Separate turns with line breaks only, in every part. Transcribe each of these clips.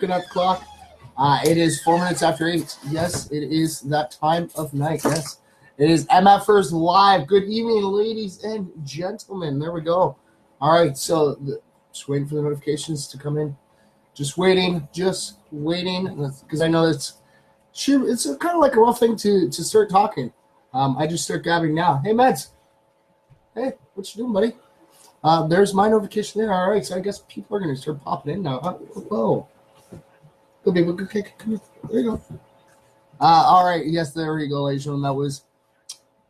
Looking at the clock. It is 4 minutes after 8. Yes, it is that time of night. Yes, it is MFers Live. Good evening, ladies and gentlemen. There we go. All right, so just waiting for the notifications to come in. Just waiting, because I know it's kind of like a rough thing to start talking. I just start gabbing now. Hey, Meds. Hey, what you doing, buddy? There's my notification there. All right, so I guess people are going to start popping in now. Whoa. Good people. Okay, come here. There you go. All right. Yes, there you go, ladies and gentlemen.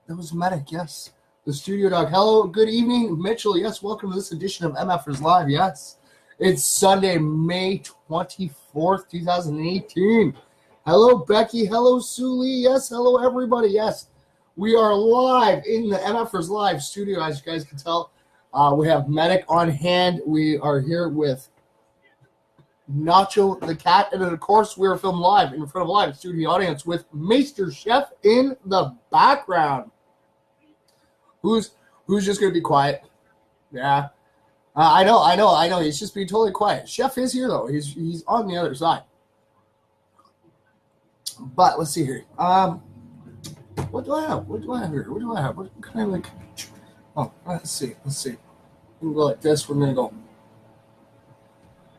That was Medic. Yes. The studio dog. Hello. Good evening, Mitchell. Yes. Welcome to this edition of MFers Live. Yes. It's Sunday, May 24th, 2018. Hello, Becky. Hello, Suli. Yes. Hello, everybody. Yes. We are live in the MFers Live studio, as you guys can tell. We have Medic on hand. We are here with Nacho the cat, and then of course we're filmed live in front of a live studio audience with Meister Chef in the background. Who's just gonna be quiet? Yeah, I know. He's just being totally quiet. Chef is here though. He's on the other side. But let's see here. What do I have? What kind of like? Oh, let's see. We can go like this. We're gonna go.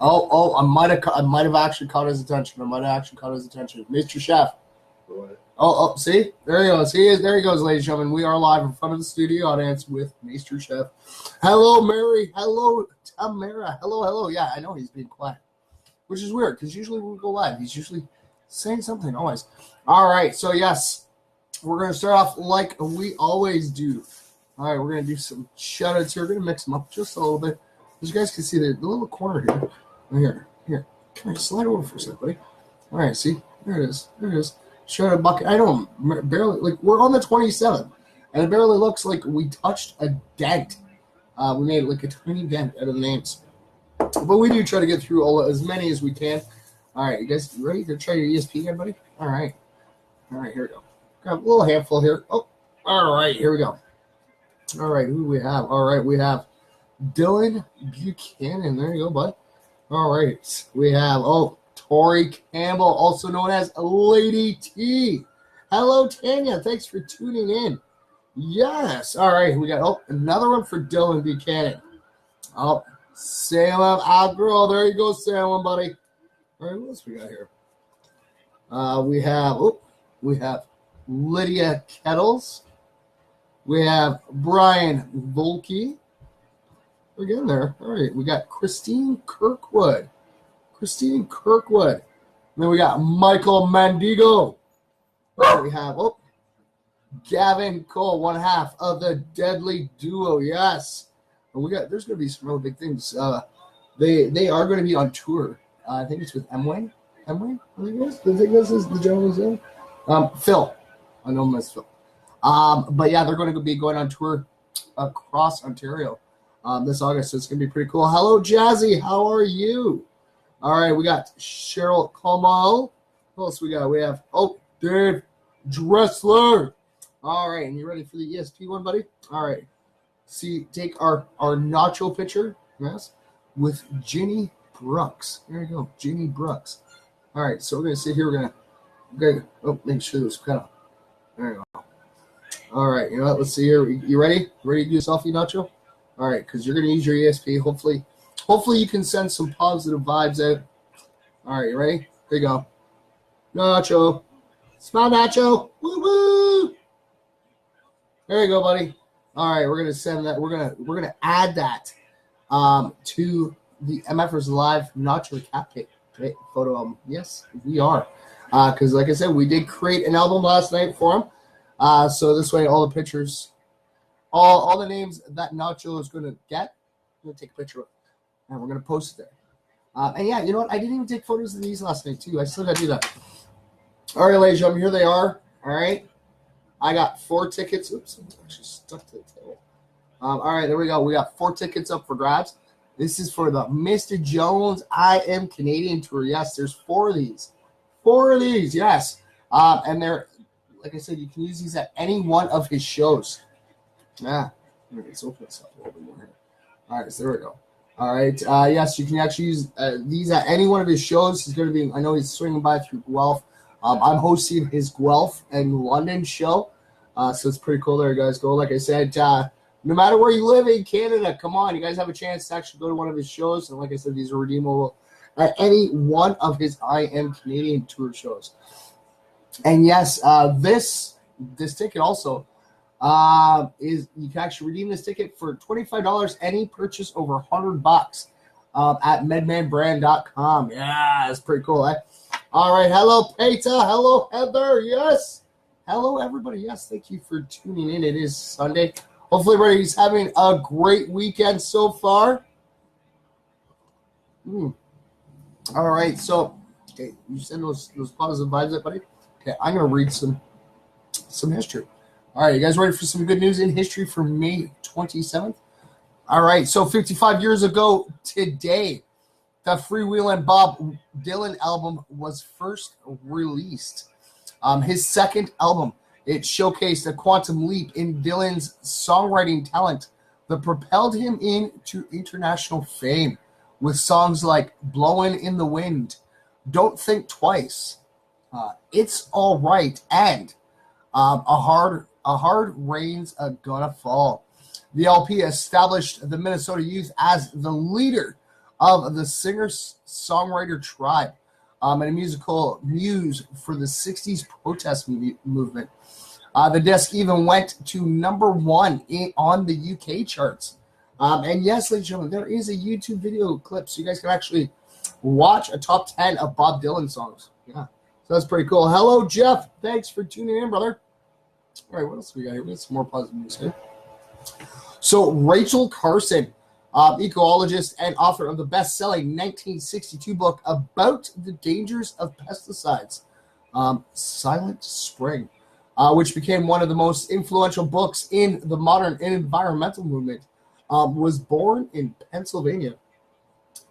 Oh! I might have actually caught his attention. Mr. Chef. What? Oh! See, there he goes. There he goes, ladies and gentlemen. We are live in front of the studio audience with Mr. Chef. Hello, Mary. Hello, Tamara. Hello. Yeah, I know he's being quiet, which is weird because usually when we go live, he's usually saying something. Always. All right. So yes, we're gonna start off like we always do. All right, we're gonna do some shout-outs here. We're gonna mix them up just a little bit. As you guys can see, the little corner here. Here. Come here, slide over for a second, buddy. All right, see? There it is. Shout out bucket. I don't barely, like, we're on the 27th, and it barely looks like we touched a dent. We made like a tiny dent out of the names. But we do try to get through as many as we can. All right, you guys ready to try your ESP again, buddy? All right, here we go. Got a little handful here. Oh, all right, here we go. All right, who do we have? All right, we have Dylan Buchanan. There you go, bud. All right. We have, Tori Campbell, also known as Lady T. Hello, Tanya. Thanks for tuning in. Yes. All right. We got, another one for Dylan Buchanan. Oh, Salem Outgirl. There you go, Salem, buddy. All right. What else we got here? We have Lydia Kettles. We have Brian Volke. We're getting there. All right. We got Christine Kirkwood. And then we got Michael Mandigo. We have Gavin Cole, one half of the Deadly Duo. Yes. And there's going to be some really big things. They are going to be on tour. I think it's with Emway. I think this is the gentleman's name. Phil. I know him as Phil. But yeah, they're going to be going on tour across Ontario this August, so it's going to be pretty cool. Hello, Jazzy. How are you? All right, we got Cheryl Comal. Who else we got? We have, Dave Dressler. All right, and you ready for the ESP one, buddy? All right. See, take our nacho picture, yes, with Ginny Brooks. There you go, Ginny Brooks. All right, so we're going to sit here. We're going to make sure this kind of, there you go. All right, you know what? Let's see here. You ready? Ready to do a selfie, Nacho? All right, because you're going to use your ESP. Hopefully you can send some positive vibes out. All right, you ready? Here you go. Nacho. Smile, Nacho. Woo-woo. There you go, buddy. All right, we're going to send that. We're going to add that to the MFers Live Nacho Cat Cake photo album. Yes, we are. Because like I said, we did create an album last night for him. So this way, all the pictures, all the names that Nacho is going to get, I'm going to take a picture of, and we're going to post it there. And yeah, you know what? I didn't even take photos of these last night, too. I still got to do that. All right, ladies and gentlemen, here they are. All right. I got 4 tickets. Oops, I'm actually stuck to the table. All right, there we go. We got 4 tickets up for grabs. This is for the Mr. Jones I Am Canadian Tour. Yes, there's 4 of these. 4 of these, yes. And they're, like I said, you can use these at any one of his shows. Yeah. Let's open this up a little bit more here. All right, so there we go. All right. Yes, you can actually use these at any one of his shows. He's going to be, I know he's swinging by through Guelph. I'm hosting his Guelph and London show. So it's pretty cool there, guys. Go, like I said, no matter where you live in Canada, come on. You guys have a chance to actually go to one of his shows. And like I said, these are redeemable at any one of his I Am Canadian tour shows. And yes, this ticket also is you can actually redeem this ticket for $25 any purchase over $100 at medmanbrand.com. Yeah, that's pretty cool. Eh? All right, hello Peter, hello Heather, yes, hello everybody. Yes, thank you for tuning in. It is Sunday. Hopefully everybody's having a great weekend so far. All right, so okay, you send those positive vibes up, buddy. Okay, I'm gonna read some history. All right, you guys ready for some good news in history for May 27th? All right, so 55 years ago today, the Freewheelin' Bob Dylan album was first released. His second album, it showcased a quantum leap in Dylan's songwriting talent that propelled him into international fame with songs like Blowin' in the Wind, Don't Think Twice, It's All Right, and A Hard Rain's Gonna Fall. The LP established the Minnesota youth as the leader of the singer-songwriter tribe and a musical muse for the 60s protest movement. The disc even went to number 1 on the UK charts. And yes, ladies and gentlemen, there is a YouTube video clip, so you guys can actually watch a top 10 of Bob Dylan songs. Yeah, so that's pretty cool. Hello, Jeff. Thanks for tuning in, brother. All right, what else we got here? We got some more positive news here. So Rachel Carson, ecologist and author of the best-selling 1962 book about the dangers of pesticides, Silent Spring, which became one of the most influential books in the modern environmental movement, was born in Pennsylvania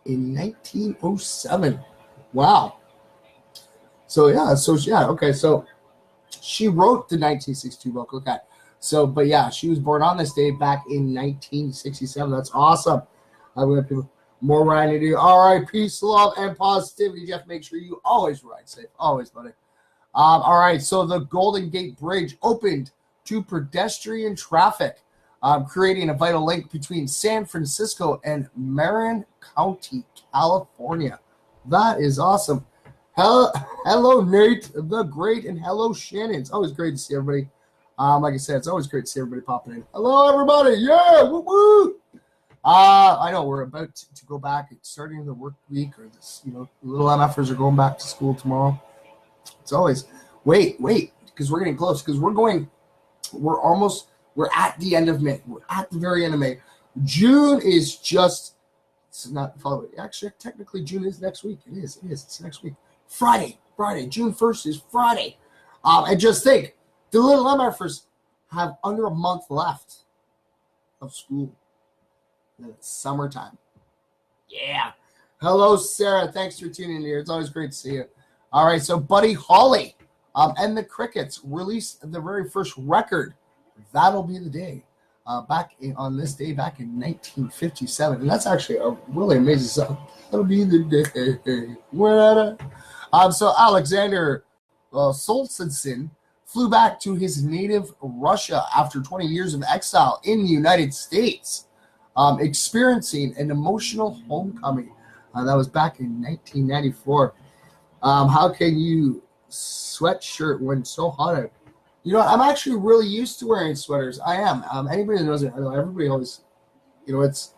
in 1907. Wow. So she wrote the 1962 book. Okay. So, but yeah, she was born on this day back in 1967. That's awesome. I'm going to put more riding to do. All right. Peace, love, and positivity. Jeff, make sure you always ride safe. Always, buddy. All right. So the Golden Gate Bridge opened to pedestrian traffic, creating a vital link between San Francisco and Marin County, California. That is awesome. Hello, Nate the Great, and hello, Shannon. It's always great to see everybody. Like I said, it's always great to see everybody popping in. Hello, everybody. Yeah, woo-woo. I know we're about to go back. It's starting the work week, or this, little MFers are going back to school tomorrow. It's always, wait, because we're getting close, because we're at the end of May. We're at the very end of May. June is just, it's not following. Actually, technically, June is next week. It is. It's next week. Friday. June 1st is Friday. And just think, the little MFers have under a month left of school. And it's summertime. Yeah. Hello, Sarah. Thanks for tuning in here. It's always great to see you. All right, so Buddy Holly and the Crickets released the very first record, That'll Be the Day, on this day back in 1957. And that's actually a really amazing song. That'll be the day. So Alexander Solzhenitsyn flew back to his native Russia after 20 years of exile in the United States, experiencing an emotional homecoming. That was back in 1994. How can you sweatshirt when so hot out? I'm actually really used to wearing sweaters. I am. Anybody that knows it, I know everybody always, it's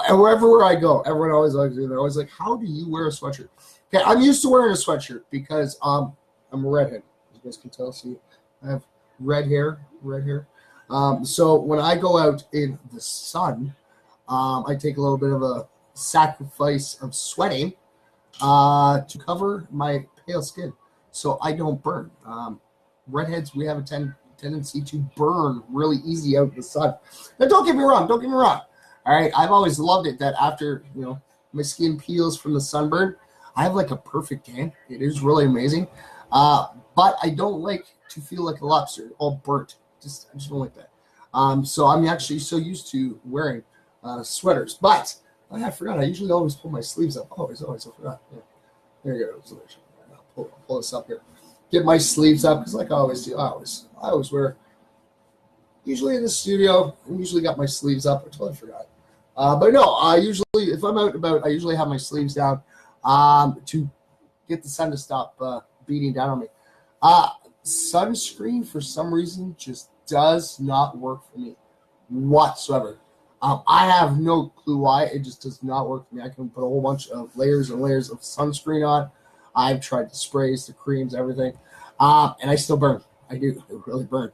wherever I go, everyone always likes it. They're always like, how do you wear a sweatshirt? Okay, I'm used to wearing a sweatshirt because I'm a redhead. As you guys can tell, see, I have red hair. So when I go out in the sun, I take a little bit of a sacrifice of sweating to cover my pale skin so I don't burn. Redheads, we have a tendency to burn really easy out in the sun. Now, don't get me wrong. All right, I've always loved it that after, my skin peels from the sunburn, I have like a perfect tan. It is really amazing. But I don't like to feel like a lobster, all burnt. I just don't like that. So I'm actually so used to wearing sweaters. But Oh, yeah, I forgot. I usually always pull my sleeves up. Always, I forgot. Yeah. There you go. I'll pull this up here. Get my sleeves up because, like I always do, I always wear. Usually in the studio, I usually got my sleeves up. I totally forgot. But no, I usually, if I'm out and about, I usually have my sleeves down to get the sun to stop beating down on me. Sunscreen, for some reason, just does not work for me whatsoever. I have no clue why. It just does not work for me. I can put a whole bunch of layers and layers of sunscreen on. I've tried the sprays, the creams, everything, and I still burn. I do. I really burn.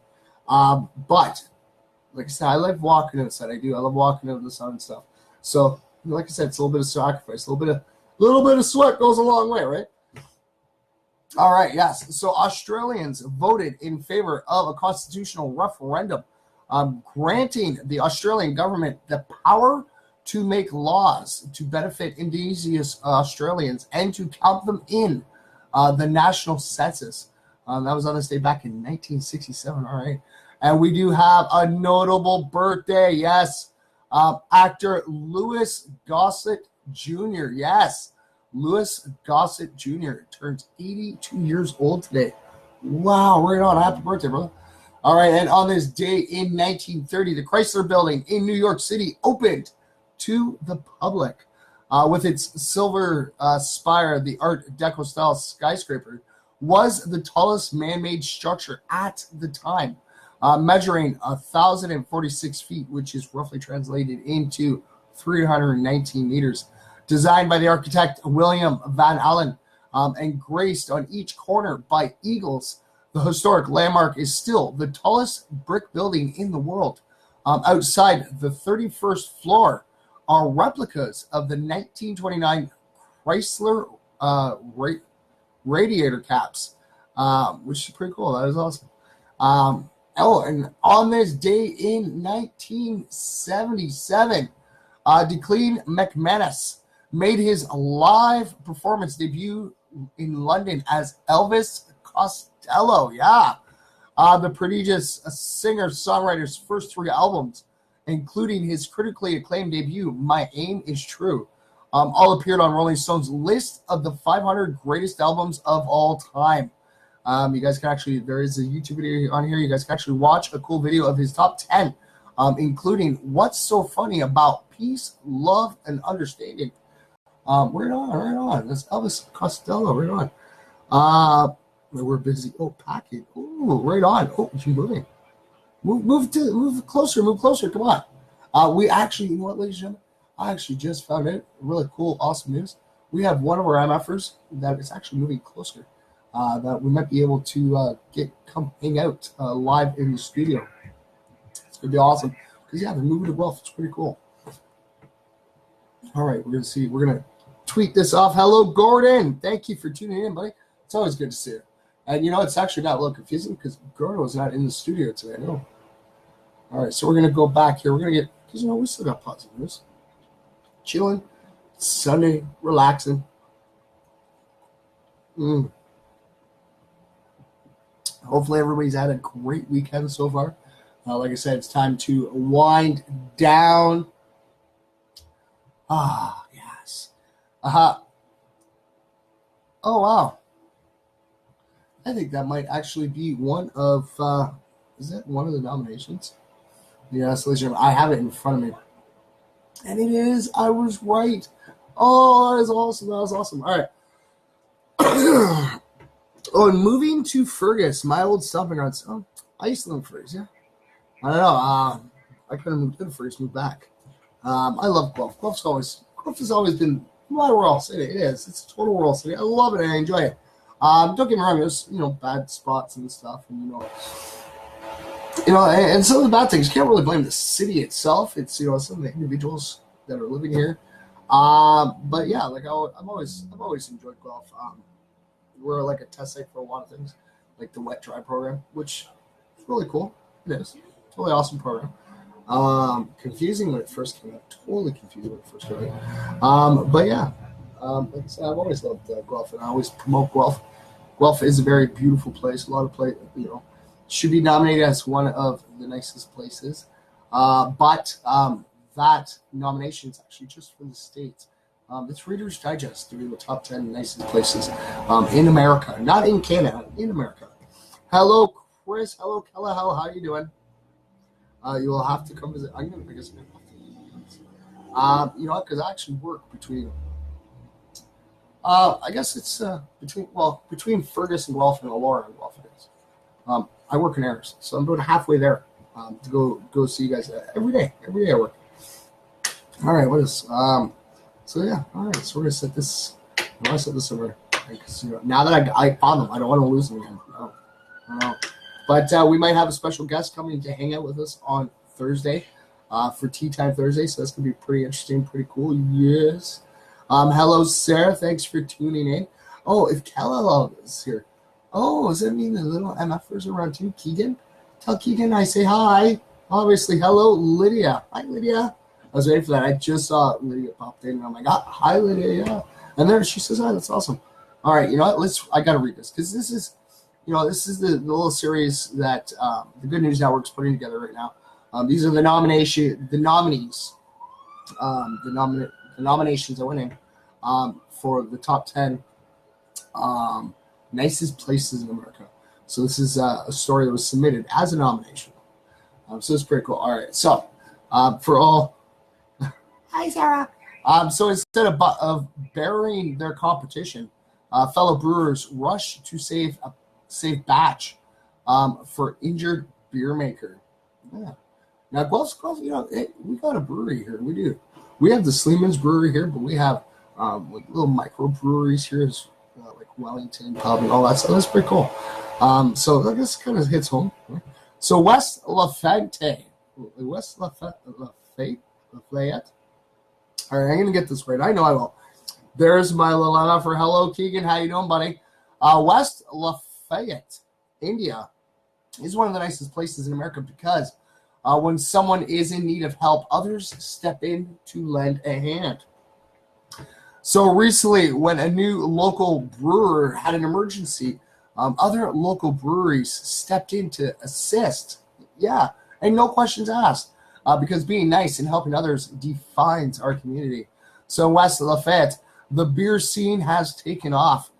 But like I said, I love walking outside. I do. I love walking into the sun and stuff. So, like I said, it's a little bit of sacrifice, a little bit of sweat goes a long way, right? All right, yes. So Australians voted in favor of a constitutional referendum, granting the Australian government the power to make laws to benefit Indigenous Australians and to count them in the national census. That was on this day back in 1967. All right. And we do have a notable birthday. Yes. Actor Louis Gossett Jr. Yes. Louis Gossett Jr. turns 82 years old today. Wow. Right on. Happy birthday, brother. All right. And on this day in 1930, the Chrysler Building in New York City opened to the public with its silver spire. The Art Deco style skyscraper was the tallest man-made structure at the time, measuring 1,046 feet, which is roughly translated into 319 meters. Designed by the architect William Van Allen and graced on each corner by eagles, the historic landmark is still the tallest brick building in the world. Outside the 31st floor are replicas of the 1929 Chrysler radiator caps, which is pretty cool. That is awesome. And on this day in 1977, Declan McManus made his live performance debut in London as Elvis Costello. Yeah. The prodigious singer-songwriter's first 3 albums, including his critically acclaimed debut, My Aim Is True, all appeared on Rolling Stone's list of the 500 greatest albums of all time. You guys can actually, there is a YouTube video on here. You guys can actually watch a cool video of his top 10, including What's So Funny About Peace, Love, and Understanding. Right on. That's Elvis Costello. Right on. We're busy. Oh, packing. Ooh, right on. Oh, you're moving. Move closer. Come on. We actually, you know what, ladies and gentlemen? I actually just found out really cool, awesome news. We have one of our MFers that is actually moving closer. That we might be able to come hang out live in the studio. It's gonna be awesome because they're moving to Guelph. It's pretty cool. All right, we're gonna tweet this off. Hello, Gordon. Thank you for tuning in, buddy. It's always good to see you. And you know, it's actually not a little confusing because Gordon was not in the studio today. No. All right, so we're gonna go back here. We're gonna get, because you know we still got positive news. Chilling, Sunday, relaxing. Hopefully everybody's had a great weekend so far. Like I said, it's time to wind down. Yes. Oh, wow. I think that might actually be one of, is that one of the nominations? Yes, I have it in front of me. And it is. I was right. Oh, that is awesome. That was awesome. All right. Oh, and moving to Fergus, my old stomping grounds. Oh, I used to live in Fergus, yeah. I don't know. I could have moved to Fergus, moved back. I love Guelph. Guelph has always been my rural city. It is. It's a total rural city. I love it and I enjoy it. Don't get me wrong. There's bad spots and stuff, and and some of the bad things. You can't really blame the city itself. It's some of the individuals that are living here. But yeah, like I've always enjoyed Guelph. We're like a test site for a lot of things, like the wet dry program, which is really cool. It is. It's a really awesome program. Confusing when it first came out. Totally confusing when it first came out. But yeah, like I said, I've always loved Guelph, and I always promote Guelph. Guelph is a very beautiful place. A lot of should be nominated as one of the nicest places. But that nomination is actually just for the States. It's Reader's Digest doing the top 10 nicest places in America, not in Canada, in America. Hello, Chris. Hello, Kella. How are you doing? You will have to come visit. I guess I'm gonna have to. You know what? Because I actually work between. I guess it's between Fergus and Guelph and Elora and Guelph it is. I work in Ayers, so I'm about halfway there to go see you guys every day. Every day I work. All right, what is So yeah, all right. So we're gonna set this. I want to set this somewhere. Because, now that I found them, I don't want to lose them again. No. But we might have a special guest coming to hang out with us on Thursday for Tea Time Thursday. So that's gonna be pretty interesting, pretty cool. Yes. Hello, Sarah. Thanks for tuning in. Oh, if Kella is here. Oh, does that mean the little MFers are around too? Keegan? Tell Keegan I say hi. Obviously, hello, Lydia. Hi, Lydia. I was waiting for that. I just saw Lydia popped in, and I'm like, hi, Lydia. Yeah. And there she says hi. That's awesome. All right, you know what? I got to read this because this is the little series that the Good News Network's putting together right now. These are the nominees, the nominations that went in for the top 10 nicest places in America. So this is a story that was submitted as a nomination. So it's pretty cool. All right, so for all, hi Sarah. So instead of burying their competition, fellow brewers rush to save batch for injured beer maker. Yeah. Now Guelph, we got a brewery here. We do. We have the Sleeman's Brewery here, but we have like little micro breweries here, like Wellington Pub and all that stuff. That's pretty cool. So I guess it kind of hits home. So West Lafayette. All right, I'm gonna get this right. I know I will. There's my little Emma for hello, Keegan. How you doing, buddy? West Lafayette, India, is one of the nicest places in America because when someone is in need of help, others step in to lend a hand. So recently, when a new local brewer had an emergency, other local breweries stepped in to assist. Yeah, and no questions asked, because being nice and helping others defines our community. So in West Lafayette, the beer scene has taken off.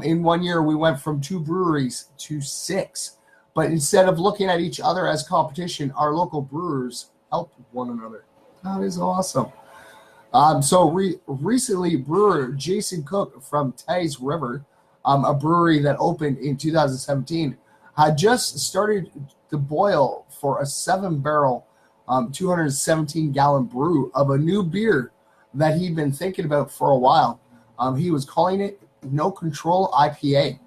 In 1 year, we went from 2 breweries to 6. But instead of looking at each other as competition, our local brewers help one another. That is awesome. Recently, brewer Jason Cook from Taze River, a brewery that opened in 2017, had just started to boil for a 7-barrel, 217-gallon brew of a new beer that he'd been thinking about for a while. He was calling it No Control IPA.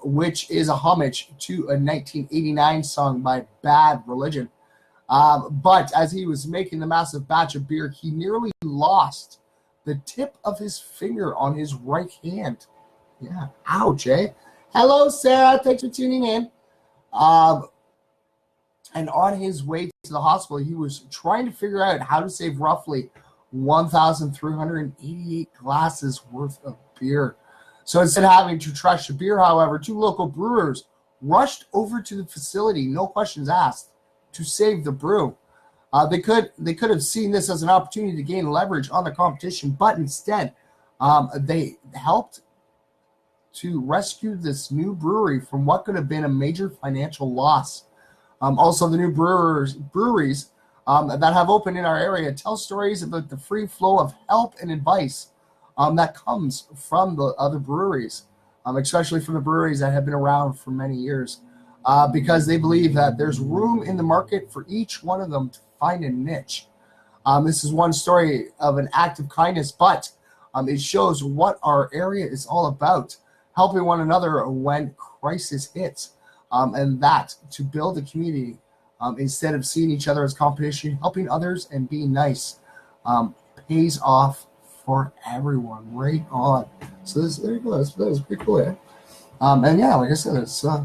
Which is a homage to a 1989 song by Bad Religion. But as he was making the massive batch of beer, he nearly lost the tip of his finger on his right hand. Yeah, ouch, eh? Hello, Sarah. Thanks for tuning in. And on his way to the hospital, he was trying to figure out how to save roughly 1,388 glasses worth of beer. So instead of having to trash the beer, however, 2 local brewers rushed over to the facility, no questions asked, to save the brew. They could have seen this as an opportunity to gain leverage on the competition, but instead, they helped to rescue this new brewery from what could have been a major financial loss. Also, the new breweries that have opened in our area tell stories about the free flow of help and advice that comes from the other breweries, especially from the breweries that have been around for many years, because they believe that there's room in the market for each one of them to find a niche. This is one story of an act of kindness, but it shows what our area is all about, helping one another when crisis hits, and that to build a community instead of seeing each other as competition, helping others and being nice pays off for everyone. Right on. So there you go. That was pretty cool, yeah. And yeah, like I said, it's like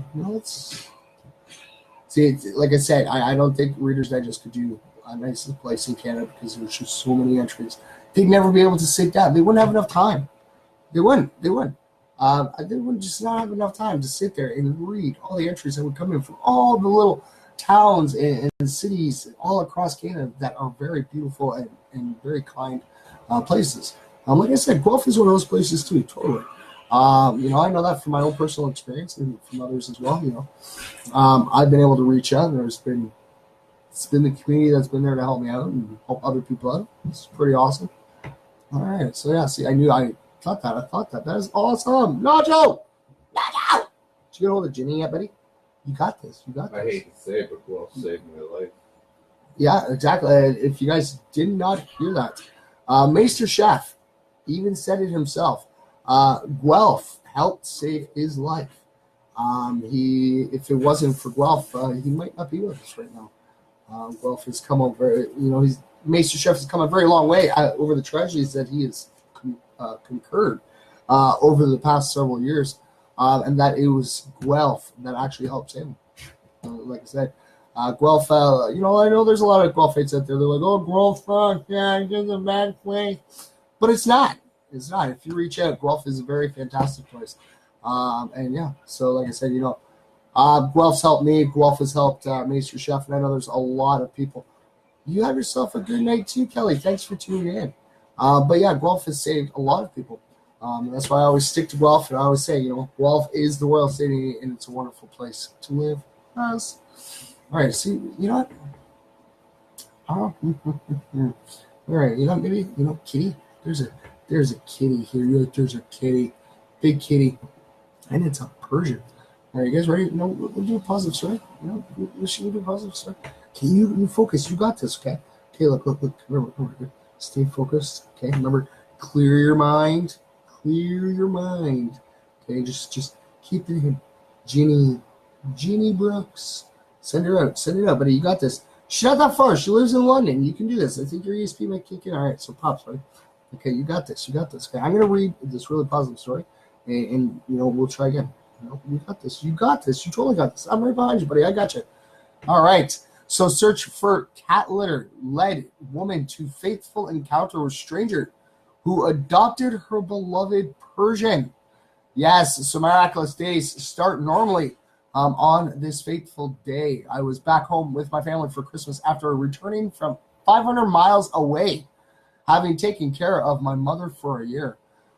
I said, I don't think Reader's Digest could do a nicest place in Canada because there's just so many entries. They'd never be able to sit down. They wouldn't have enough time. They wouldn't. They would just not have enough time to sit there and read all the entries that would come in from all the little towns and cities all across Canada that are very beautiful and very kind places. Like I said, Guelph is one of those places too, totally. I know that from my own personal experience and from others as well. I've been able to reach out, and it's been the community that's been there to help me out and help other people out. It's pretty awesome. All right, so yeah, see, I thought that. That is awesome. Nacho! Did you get hold of Ginny yet, buddy? You got this.
I hate to say it, but Guelph saved my life.
Yeah, exactly. If you guys did not hear that, Maester Chef even said it himself. Guelph helped save his life. If it wasn't for Guelph, he might not be with us right now. Guelph has come over. Maester Chef has come a very long way over the tragedies that he has concurred over the past several years, and that it was Guelph that actually helped him. Like I said, Guelph. I know there's a lot of Guelphites out there. They're like, "Oh, Guelph, yeah, it's a bad place," but it's not. It's not. If you reach out, Guelph is a very fantastic place. And yeah, so like I said, Guelph's helped me. Guelph has helped Maester Chef, and I know there's a lot of people. You have yourself a good night too, Kelly. Thanks for tuning in. But yeah, Guelph has saved a lot of people. That's why I always stick to Guelph, and I always say, Guelph is the royal city, and it's a wonderful place to live. Yes. All right, see, you know what? All right, maybe, kitty. There's a kitty here. There's a kitty, big kitty, and it's a Persian. All right, you guys ready? We'll do a positive story. We'll do a positive story. Okay, you focus. You got this. Okay. Okay. Look. Remember. Stay focused. Okay. Remember, clear your mind. Okay. Just keep it in. Jeannie Brooks. Send her out, buddy. You got this. She's not that far. She lives in London. You can do this. I think your ESP might kick in. All right. So pops, buddy. Okay, you got this. Okay, I'm gonna read this really positive story, and we'll try again. You got this. You totally got this. I'm right behind you, buddy. I got you. All right. So, search for cat litter led woman to faithful encounter with stranger who adopted her beloved Persian. Yes, so miraculous days start normally on this fateful day. I was back home with my family for Christmas after returning from 500 miles away, having taken care of my mother for a year.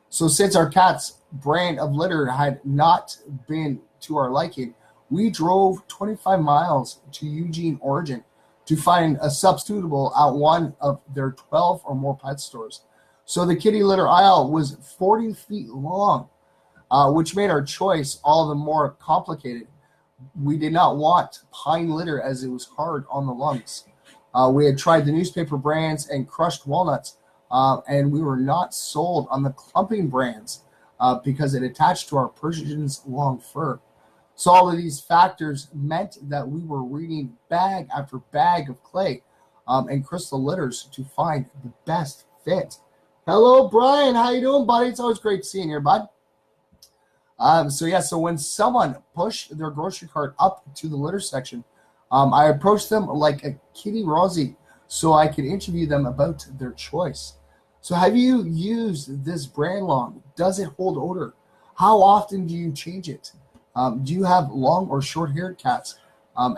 So since our cat's brand of litter had not been to our liking, we drove 25 miles to Eugene, Oregon to find a substitutable at one of their 12 or more pet stores. So the kitty litter aisle was 40 feet long, which made our choice all the more complicated. We did not want pine litter as it was hard on the lungs. We had tried the newspaper brands and crushed walnuts, and we were not sold on the clumping brands because it attached to our Persian's long fur. So all of these factors meant that we were reading bag after bag of clay and crystal litters to find the best fit. Hello, Brian. How you doing, buddy? It's always great seeing you, bud. So when someone pushed their grocery cart up to the litter section, I approached them like a kitty Rosie so I could interview them about their choice. So have you used this brand long? Does it hold odor? How often do you change it? Do you have long or short-haired cats?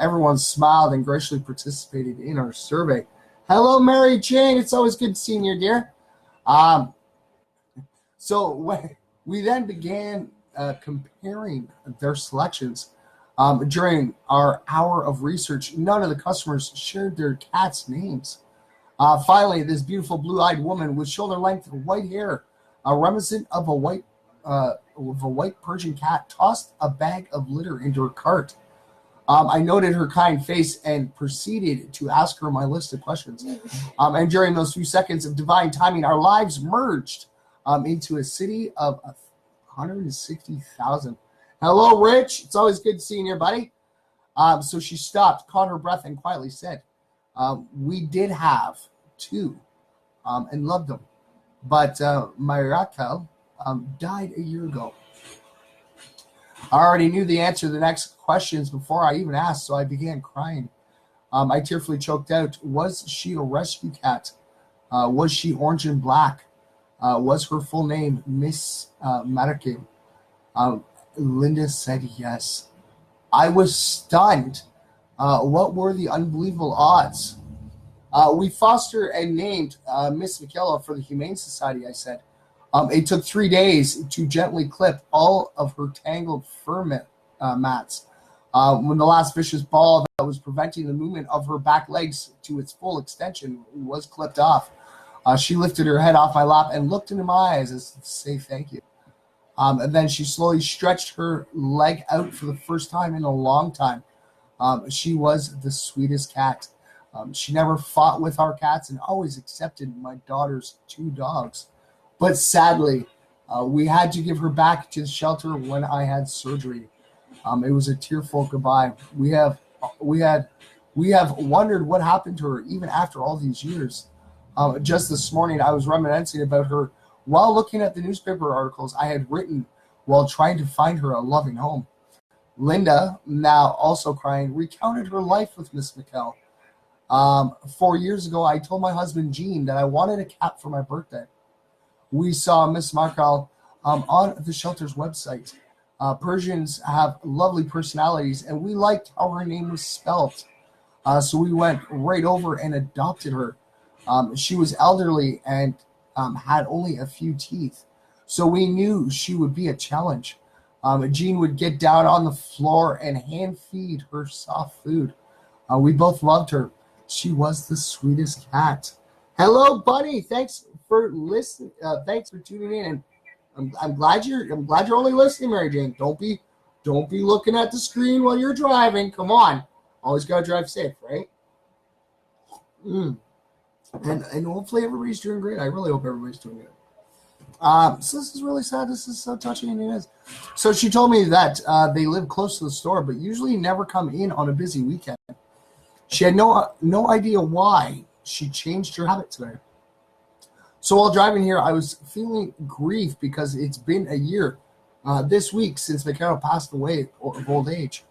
Everyone smiled and graciously participated in our survey. Hello, Mary Jane. It's always good seeing you, dear. So we then began comparing their selections. During our hour of research, none of the customers shared their cats' names. Finally, this beautiful blue-eyed woman with shoulder-length white hair, reminiscent of a white Persian cat, tossed a bag of litter into her cart. I noted her kind face and proceeded to ask her my list of questions. And during those few seconds of divine timing, our lives merged into a city of 160,000. Hello, Rich. It's always good seeing you, buddy. So she stopped, caught her breath, and quietly said, we did have two and loved them. But my Raquel died a year ago. I already knew the answer to the next questions before I even asked, so I began crying. I tearfully choked out, was she a rescue cat? Was she orange and black? Was her full name Miss Marque? Linda said yes. I was stunned What were the unbelievable odds? We fostered and named Miss Michaela for the Humane Society, I said. It took 3 days to gently clip all of her tangled fur mats. When the last vicious ball that was preventing the movement of her back legs to its full extension was clipped off, she lifted her head off my lap and looked into my eyes as to say thank you. And then she slowly stretched her leg out for the first time in a long time. She was the sweetest cat. She never fought with our cats and always accepted my daughter's 2 dogs. But sadly, we had to give her back to the shelter when I had surgery. It was a tearful goodbye. We have wondered what happened to her even after all these years. Just this morning, I was reminiscing about her while looking at the newspaper articles I had written while trying to find her a loving home. Linda, now also crying, recounted her life with Miss McKell. 4 years ago, I told my husband, Gene, that I wanted a cat for my birthday. We saw Miss Markel on the shelter's website. Persians have lovely personalities, and we liked how her name was spelled. So we went right over and adopted her. She was elderly and had only a few teeth, so we knew she would be a challenge. Jean would get down on the floor and hand feed her soft food. We both loved her. She was the sweetest cat. Hello, buddy. Thanks for listening. Thanks for tuning in. And I'm glad you're only listening, Mary Jane. Don't be looking at the screen while you're driving. Come on. Always gotta drive safe, right? And hopefully everybody's doing great. I really hope everybody's doing good. So this is really sad. This is so touching, and it is. So she told me that they live close to the store, but usually never come in on a busy weekend. She had no idea why she changed her habit today. So while driving here, I was feeling grief because it's been a year this week since Michaela passed away of old age.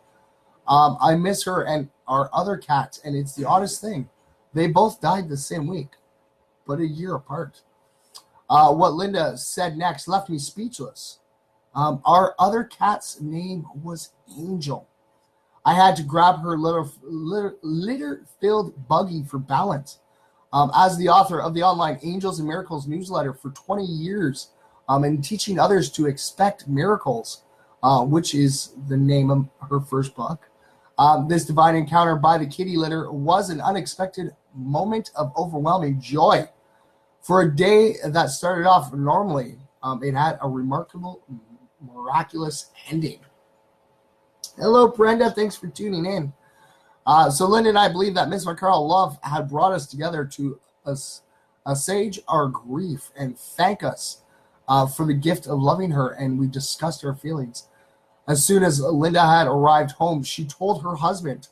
I miss her and our other cats, and it's the oddest thing. They both died the same week, but a year apart. What Linda said next left me speechless. Our other cat's name was Angel. I had to grab her litter-filled buggy for balance. As the author of the online Angels and Miracles newsletter for 20 years and teaching others to expect miracles, which is the name of her first book, this divine encounter by the kitty litter was an unexpected moment of overwhelming joy. For a day that started off normally, it had a remarkable, miraculous ending. Hello, Brenda. Thanks for tuning in. So Linda and I believe that Miss McCarl Love had brought us together to assuage our grief and thank us for the gift of loving her, and we discussed our feelings. As soon as Linda had arrived home, she told her husband,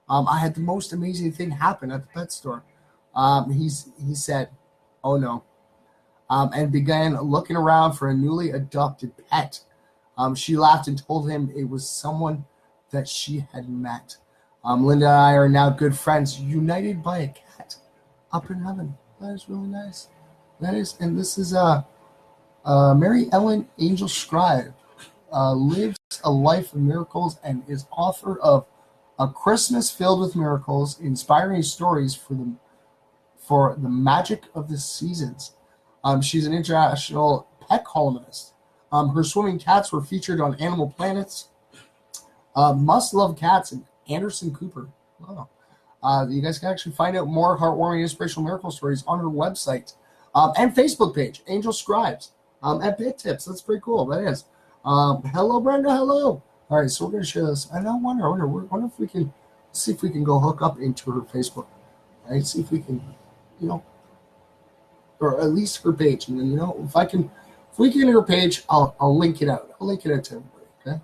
I had the most amazing thing happen at the pet store. He said, oh no, and began looking around for a newly adopted pet. She laughed and told him it was someone that she had met. Linda and I are now good friends, united by a cat up in heaven. That is really nice. That is, and this is Mary Ellen Angel Scribe, lives a life of miracles and is author of A Christmas Filled with Miracles, Inspiring Stories for the Magic of the Seasons. She's an international pet columnist. Her swimming cats were featured on Animal Planet's Must Love Cats and Anderson Cooper. Wow. You guys can actually find out more heartwarming, inspirational miracle stories on her website and Facebook page, Angel Scribes, at Bit Tips. That's pretty cool. That is. Hello, Brenda. Hello. All right, so we're going to share this. And I wonder if we can see if we can go hook up into her Facebook. All right, see if we can, or at least her page. And then, if we can get her page, I'll link it out. I'll link it out to everybody. Okay.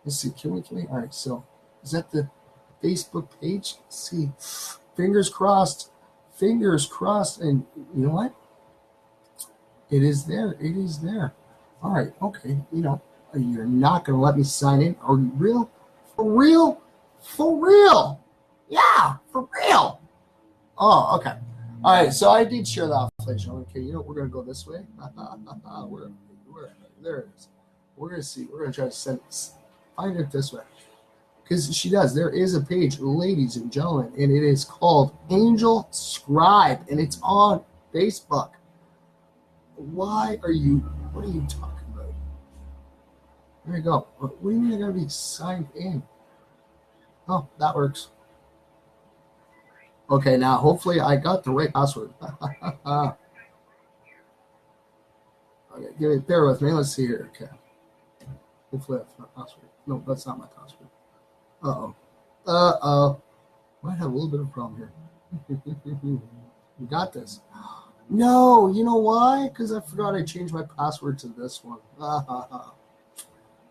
Let's see. Can we? All right. So is that the Facebook page? Let's see. Fingers crossed. Fingers crossed. And you know what? It is there. It is there. All right. Okay. You're not going to let me sign in. Are you real? For real? For real? Yeah, for real. Oh, okay. All right. So I did share the offlation. Okay. We're going to go this way. There it is. We're going to see. We're going to try to find it this way. because she does. There is a page, ladies and gentlemen, and it is called Angel Scribe, and it's on Facebook. What are you talking about? There you go. What do you mean I gotta be signed in? Oh, that works. Okay, now hopefully I got the right password. Okay, bear with me. Let's see here. Okay. Hopefully that's my password. No, that's not my password. Might have a little bit of a problem here. We got this. No, you know why? Because I forgot I changed my password to this one.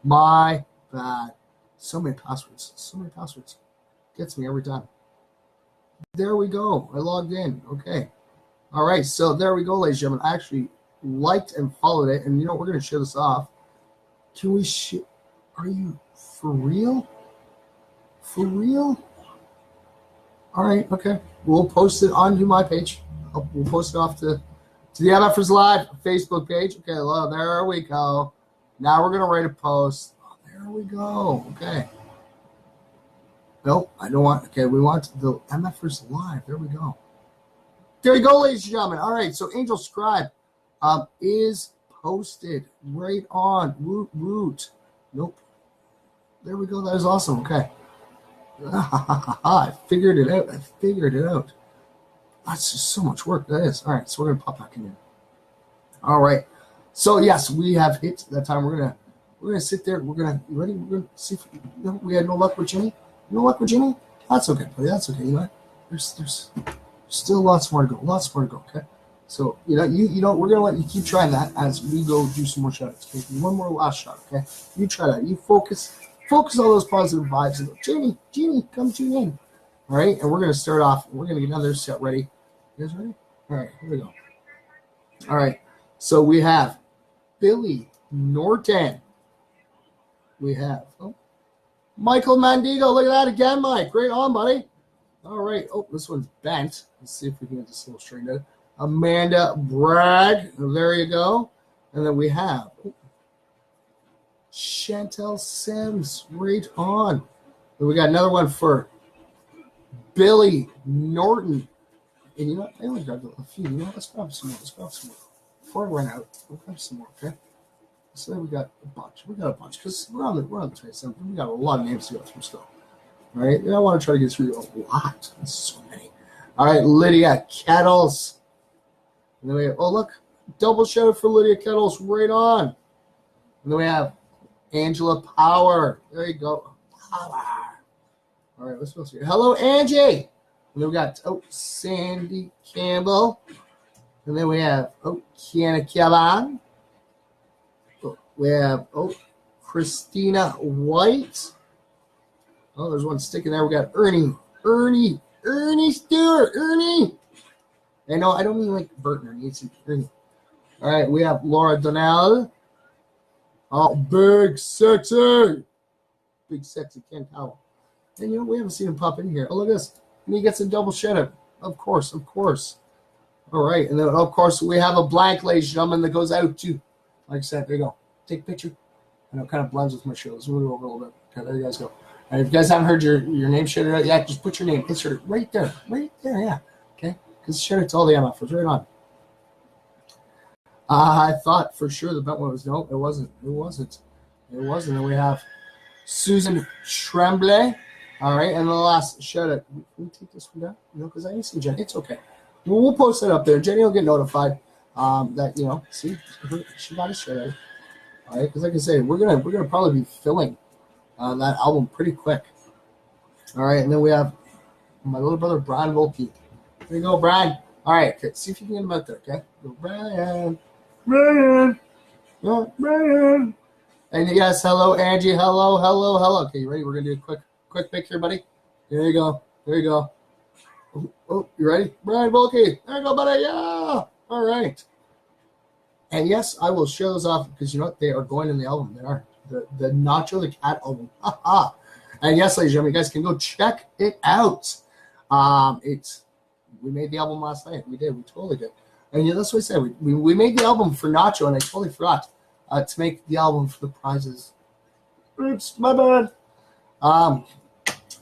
My bad. So many passwords. So many passwords. Gets me every time. There we go. I logged in. Okay. All right. So there we go, ladies and gentlemen. I actually liked and followed it. And, we're going to share this off. Can we Are you for real? For real? All right. Okay. We'll post it onto my page. We'll post it off to the MFers Live Facebook page. Okay. Well, there we go. Now we're going to write a post. Oh, there we go. Okay. Nope, I don't want. Okay, we want the MFers Live. There we go. There you go, ladies and gentlemen. All right, so Angel Scribe is posted right on. Woot woot. Nope. There we go. That is awesome. Okay. I figured it out. That's just so much work. That is. All right, so we're gonna pop back in here. All right. So yes, we have hit that time. We're gonna sit there. You ready? We're gonna see if we had no luck with Jimmy. No luck with Jimmy? That's okay, buddy. That's okay. You know what? There's still lots more to go. Lots more to go. Okay. So we're gonna let you keep trying that as we go do some more shoutouts. Okay. One more last shot. Okay. You try that. You focus on those positive vibes and go, Jeannie, come tune in. All right. And we're gonna start off. We're gonna get another set ready. You guys ready? All right. Here we go. All right. So we have Billy Norton. We have Michael Mandigo. Look at that again, Mike. Great on, buddy. All right. Oh, this one's bent. Let's see if we can get this little straightened out. Amanda Bragg. There you go. And then we have Chantel Sims. Right on. And we got another one for Billy Norton. And you know what? I only grabbed a few. You know what? Let's grab some more. Before I run out, we'll grab some more, okay? So we got a bunch. Because we're on the 27th. We got a lot of names to go through still. All right. And I want to try to get through a lot. That's so many. All right. Lydia Kettles. And then we have, look. Double shout out for Lydia Kettles. Right on. And then we have Angela Power. There you go. Power. All right. What's supposed to be? Hello, Angie. And then we got, Sandy Campbell. And then we have, Kiana Kellan. We have, Christina White. Oh, there's one sticking there. We got Ernie Stewart. Ernie. I know, I don't mean like Bert and Ernie. It's Ernie. All right, we have Laura Donnell. Oh, big sexy Ken Howell. And we haven't seen him pop in here. Oh, look at this. And he gets a double shout out. Of course. All right, and then of course we have a blank, ladies and gentlemen, that goes out to, like I said, there you go. Take a picture. I know it kind of blends with my show. Let's move it over a little bit. Okay, there you guys go. And if you guys haven't heard your name shouted out yet, just put your name. Insert it right there, yeah. Okay, because shout out to all the MFers. Right on. I thought for sure the bet one was no. It wasn't. And we have Susan Tremblay. All right, and the last shout out. Can we take this one down? Because I didn't see Jenny. It's okay. We'll post it up there. Jenny will get notified that see, she got a shout out. All right, because like I say, we're gonna probably be filling that album pretty quick. All right, and then we have my little brother Brian Volke. There you go, Brian. All right, okay, see if you can get him out there. Okay, go, Brian. Yeah, Brian. And yes, hello, Angie. Hello. Okay, you ready? We're gonna do a quick pick here, buddy. There you go. Oh, you ready? Brian Volke. There you go, buddy. Yeah. All right. And yes, I will show those off because you know what? They are going in the album. They are. The Nacho the Cat album. And yes, ladies and gentlemen, you guys can go check it out. We made the album last night. We did. We totally did. And yeah, that's what I said. We made the album for Nacho, and I totally forgot to make the album for the prizes. Oops, my bad.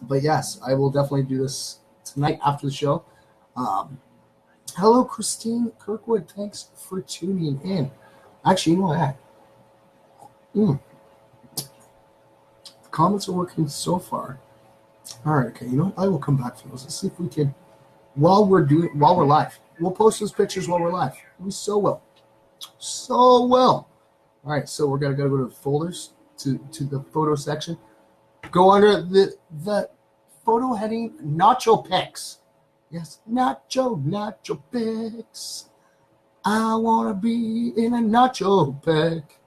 But yes, I will definitely do this tonight after the show. Hello, Christine Kirkwood. Thanks for tuning in. Actually, you know what? The comments are working so far. All right, okay. You know what? I will come back for those. Let's see if we can, while we're live. We'll post those pictures while we're live. We so will. So well. All right, so we're gonna go to the folders, to the photo section. Go under the photo heading Nacho Pics. Yes, Nacho Pics. I wanna be in a Nacho Pic.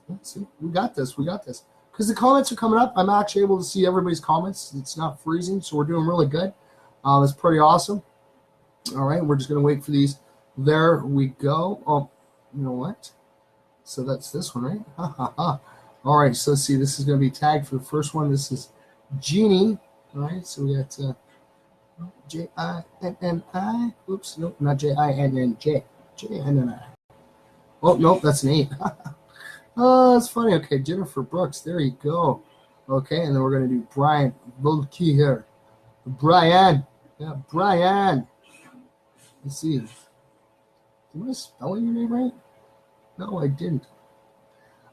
Let's see. We got this. Because the comments are coming up. I'm actually able to see everybody's comments. It's not freezing, so we're doing really good. It's pretty awesome. All right, we're just gonna wait for these. There we go. Oh, you know what? So that's this one, right? Ha ha ha. All right, so let's see. This is going to be tagged for the first one. This is Jeannie. All right, so we got Jinni. Oops, nope, not Jinnj. Jinni. Oh, nope, that's an 8. Oh, that's funny. Okay, Jennifer Brooks. There you go. Okay, and then we're going to do Brian Volke here. Brian. Yeah, Brian. Let's see. Am I spelling your name right? No, I didn't.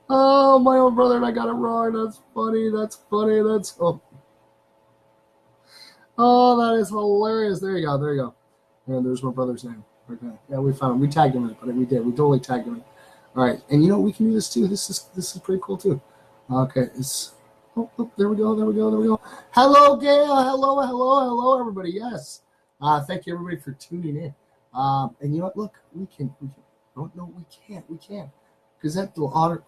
Oh, my own brother, and I got it wrong. That's funny. Oh, that is hilarious. There you go. And there's my brother's name. Okay. Yeah, we found him. We tagged him in it, but we did. We totally tagged him in it. All right. And you know, we can do this too. This is pretty cool too. Okay. There we go. Hello, Gail. Hello, everybody. Yes. Thank you, everybody, for tuning in. And you know what? Look, we can't. Because that little otter,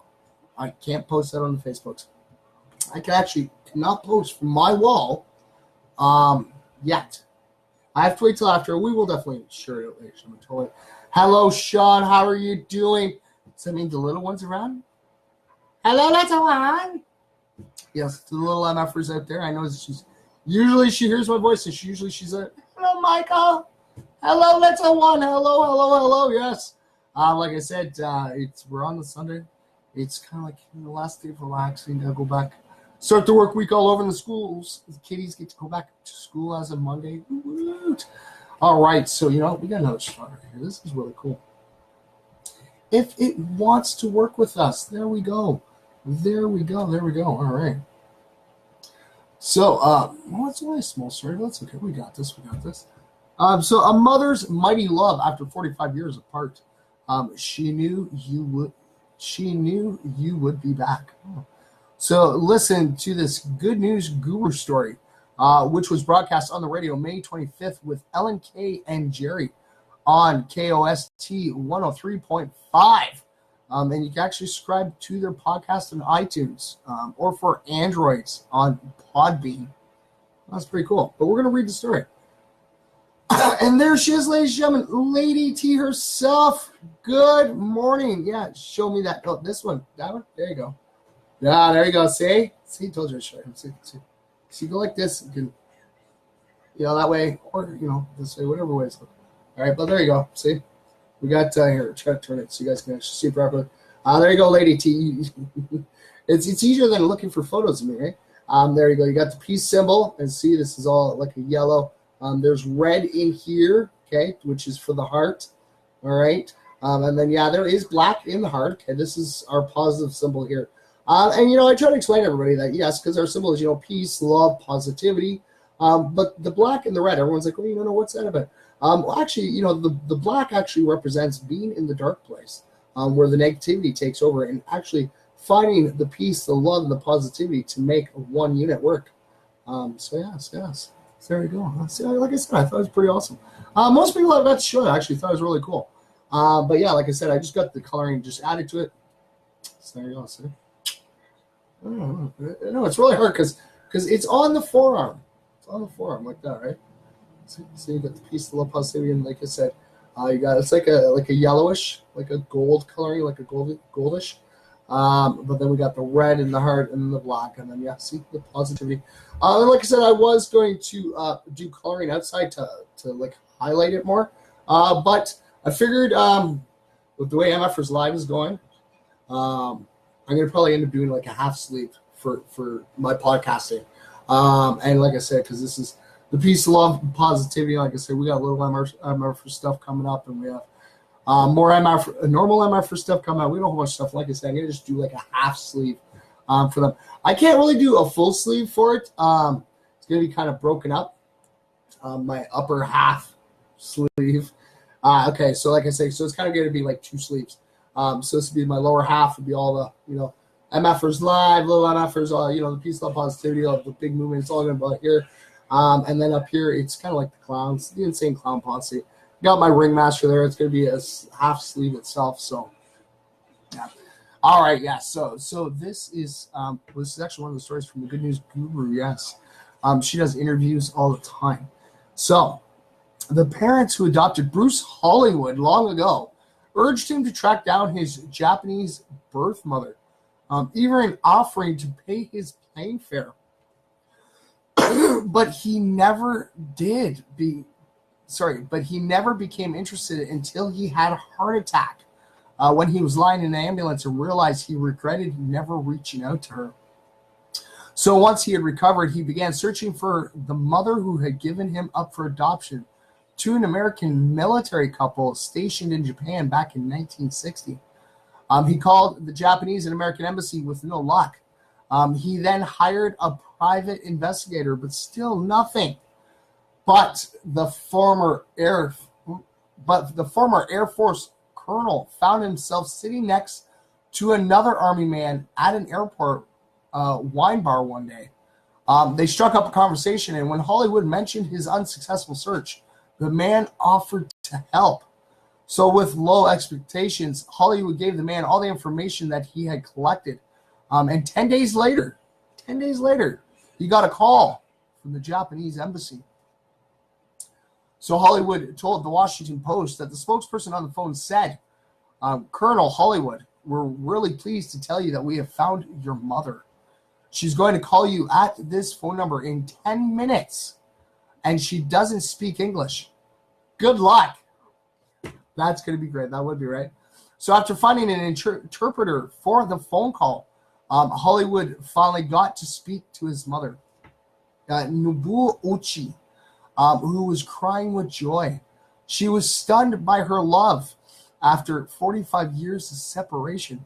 I can't post that on the Facebooks. I cannot post from my wall yet. I have to wait till after. We will definitely share it later. Hello, Sean. How are you doing? Does that mean the little ones around? Hello, little one. Yes, to the little MFers out there. I know usually she hears my voice and she's like, hello, Michael. Hello, little one. Hello. Yes. Like I said, we're on the Sunday. It's kind of like the last day of relaxing. I'll go back, start the work week all over in the schools. The kiddies get to go back to school as of Monday. Woot. All right, so you know we got another starter here. This is really cool. If it wants to work with us, there we go. All right. So, it's only a small story, but that's okay. We got this. So a mother's mighty love after 45 years apart. She knew you would be back. So listen to this good news guru story, which was broadcast on the radio May 25th with Ellen K and Jerry on KOST 103.5. And you can actually subscribe to their podcast on iTunes or for Androids on Podbean. That's pretty cool. But we're going to read the story. And there she is, ladies and gentlemen, Lady T herself. Good morning. Yeah, show me that. Oh, this one. That one. There you go. Yeah, there you go. See, told you to show you. See, go like this. You can, that way, or this way, whatever way it's looking. All right, but there you go. See, we got here. Try to turn it so you guys can actually see it properly. There you go, Lady T. It's easier than looking for photos of me, right? There you go. You got the peace symbol, and see, this is all like a yellow. There's red in here, okay, which is for the heart, all right? And then, there is black in the heart, okay? This is our positive symbol here. And, I try to explain to everybody that, yes, because our symbol is, peace, love, positivity. But the black and the red, everyone's like, well, what's that about? Well, actually, the black actually represents being in the dark place where the negativity takes over and actually finding the peace, the love, and the positivity to make one unit work. So, yes. So there you go. See, like I said, I thought it was pretty awesome. Most people I got to show actually thought it was really cool. But yeah, like I said, I just got the coloring just added to it. So there you go. See? I don't know. It's really hard because it's on the forearm. It's on the forearm like that, right? So you got the piece of the positivity, and like I said, you got it's like a yellowish, like a gold coloring, like a goldish. But then we got the red in the heart and the black, and then see the positivity. And like I said, I was going to do coloring outside to like highlight it more, but I figured with the way MFers Live is going, I'm gonna probably end up doing like a half sleeve for my podcasting. And like I said, because this is the peace, love, and positivity. Like I said, we got a little MR for stuff coming up, and we have more normal MR for stuff coming out. We don't have a whole bunch of stuff. Like I said, I'm gonna just do like a half sleeve for them. I can't really do a full sleeve for it. It's gonna be kind of broken up. My upper half sleeve. Okay, so like I say, so it's kind of going to be like 2 sleeves. So this would be my lower half, would be all the, MFers live, little MFers, the peace, love, positivity, all the big movement. It's all going to be here. And then up here, it's kind of like the clowns, the insane clown posse. Got my ringmaster there. It's going to be a half sleeve itself. So, yeah. All right, yeah. So this is actually one of the stories from the Good News Guru. Yes, she does interviews all the time. So, the parents who adopted Bruce Hollywood long ago urged him to track down his Japanese birth mother, even offering to pay his plane fare. But he never became interested until he had a heart attack when he was lying in an ambulance and realized he regretted never reaching out to her. So once he had recovered, he began searching for the mother who had given him up for adoption to an American military couple stationed in Japan back in 1960. He called the Japanese and American embassy with no luck. He then hired a private investigator, but still nothing. But the former Air Force colonel found himself sitting next to another Army man at an airport wine bar one day. They struck up a conversation, and when Hollywood mentioned his unsuccessful search, the man offered to help. So with low expectations, Hollywood gave the man all the information that he had collected. And 10 days later, he got a call from the Japanese embassy. So Hollywood told the Washington Post that the spokesperson on the phone said, Colonel Hollywood, we're really pleased to tell you that we have found your mother. She's going to call you at this phone number in 10 minutes. And she doesn't speak English. Good luck. That's going to be great. That would be right. So after finding an interpreter for the phone call, Hollywood finally got to speak to his mother, Nobuo Ochi, who was crying with joy. She was stunned by her love after 45 years of separation.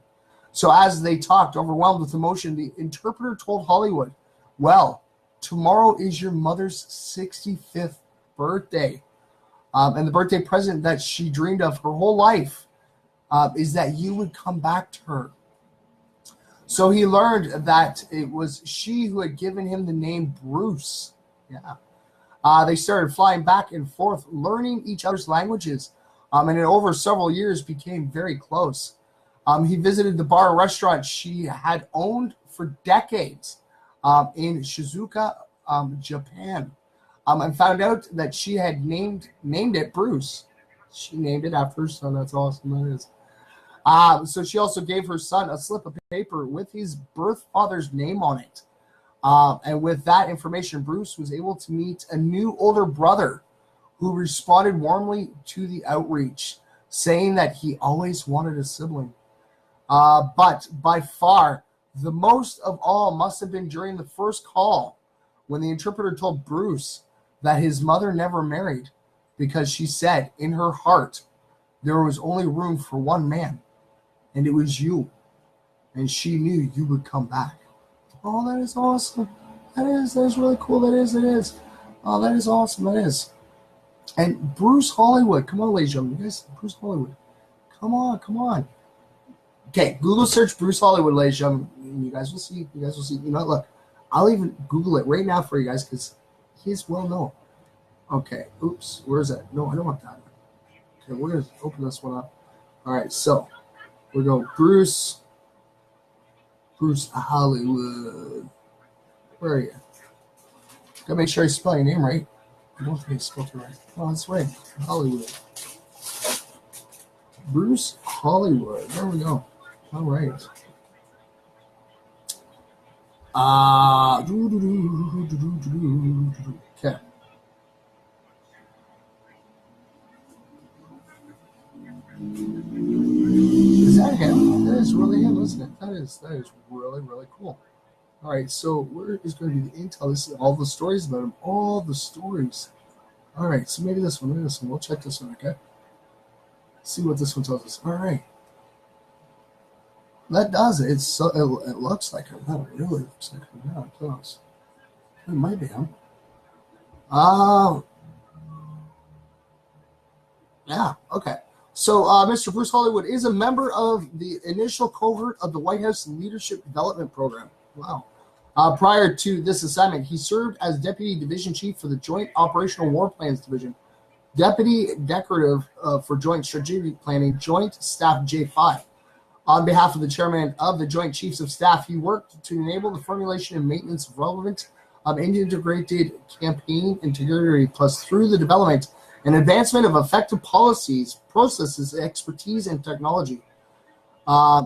So as they talked, overwhelmed with emotion, the interpreter told Hollywood, well, tomorrow is your mother's 65th birthday. And the birthday present that she dreamed of her whole life is that you would come back to her. So he learned that it was she who had given him the name Bruce. Yeah. They started flying back and forth, learning each other's languages, and in over several years became very close. He visited the bar and restaurant she had owned for decades in Shizuoka, Japan, and found out that she had named it Bruce. She named it after her son. That's awesome. That is. So she also gave her son a slip of paper with his birth father's name on it. And with that information, Bruce was able to meet a new older brother who responded warmly to the outreach, saying that he always wanted a sibling. But by far, the most of all must have been during the first call when the interpreter told Bruce that his mother never married because she said in her heart there was only room for one man, and it was you, and she knew you would come back. Oh, that is awesome. That is really cool. That is. Oh, that is awesome. That is. And Bruce Hollywood. Come on, ladies and gentlemen. You guys, Bruce Hollywood. Come on. Okay, Google search Bruce Hollywood, ladies and gentlemen. You guys will see. You know, look, I'll even Google it right now for you guys because he's well known. Okay, oops, where is that? No, I don't want that. Okay, we're going to open this one up. All right, so we'll go Bruce Hollywood. Where are you? Gotta make sure I spell your name right. I don't think I spelled it right. Oh, that's right. Hollywood. Bruce Hollywood. There we go. All right. Okay. Is that him? That is really him, isn't it? That is really, really cool. All right, so where is going to be the intel? This is all the stories about him. All the stories. All right, so maybe this one. Maybe this one. We'll check this one, okay? See what this one tells us. All right. That does it. It's so, it looks like him. That really looks like him. Yeah, it does. It might be him. Yeah, okay. So Mr. Bruce Hollywood is a member of the initial cohort of the White House Leadership Development Program. Wow. Prior to this assignment, he served as Deputy Division Chief for the Joint Operational War Plans Division, Deputy Decorative for Joint Strategic Planning, Joint Staff J5. On behalf of the Chairman of the Joint Chiefs of Staff, he worked to enable the formulation and maintenance of relevant integrated campaign integrity, plus through the development and advancement of effective policies, processes, expertise, and technology.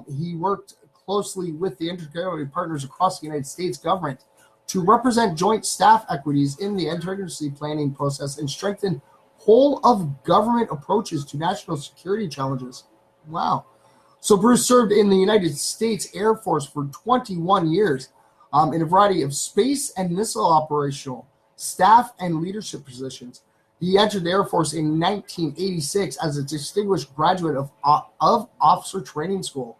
He worked closely with the integrated partners across the United States government to represent joint staff equities in the integrity planning process and strengthen whole of government approaches to national security challenges. Wow. So Bruce served in the United States Air Force for 21 years in a variety of space and missile operational, staff, and leadership positions. He entered the Air Force in 1986 as a distinguished graduate of Officer Training School.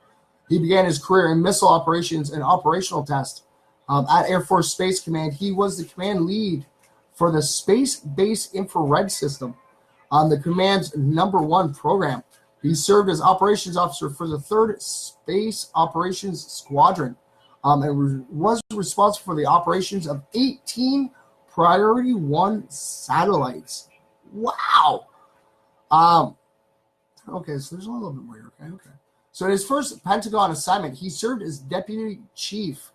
He began his career in missile operations and operational test. At Air Force Space Command, he was the command lead for the Space-Based Infrared System on the command's #1 program. He served as operations officer for the 3rd Space Operations Squadron and was responsible for the operations of 18 Priority 1 satellites. Wow. Okay, so there's a little bit more here. Okay. So in his first Pentagon assignment, he served as Deputy Chief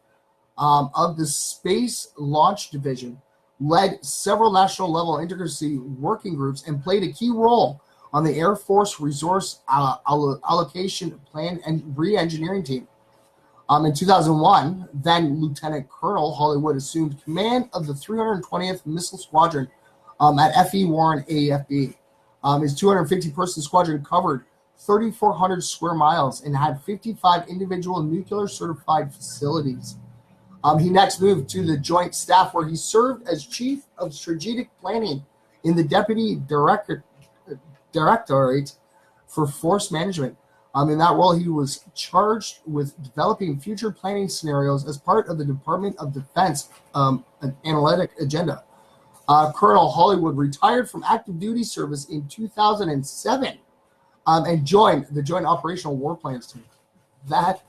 of the Space Launch Division, led several national level integracy working groups, and played a key role on the Air Force Resource Allocation Plan and Re-Engineering Team. In 2001, then Lieutenant Colonel Hollywood assumed command of the 320th Missile Squadron at F.E. Warren AFB. His 250-person squadron covered 3,400 square miles and had 55 individual nuclear-certified facilities. He next moved to the Joint Staff, where he served as Chief of Strategic Planning in the Deputy Directorate for Force Management. In that role, he was charged with developing future planning scenarios as part of the Department of Defense analytic agenda. Colonel Hollywood retired from active duty service in 2007 and joined the Joint Operational War Plans team. That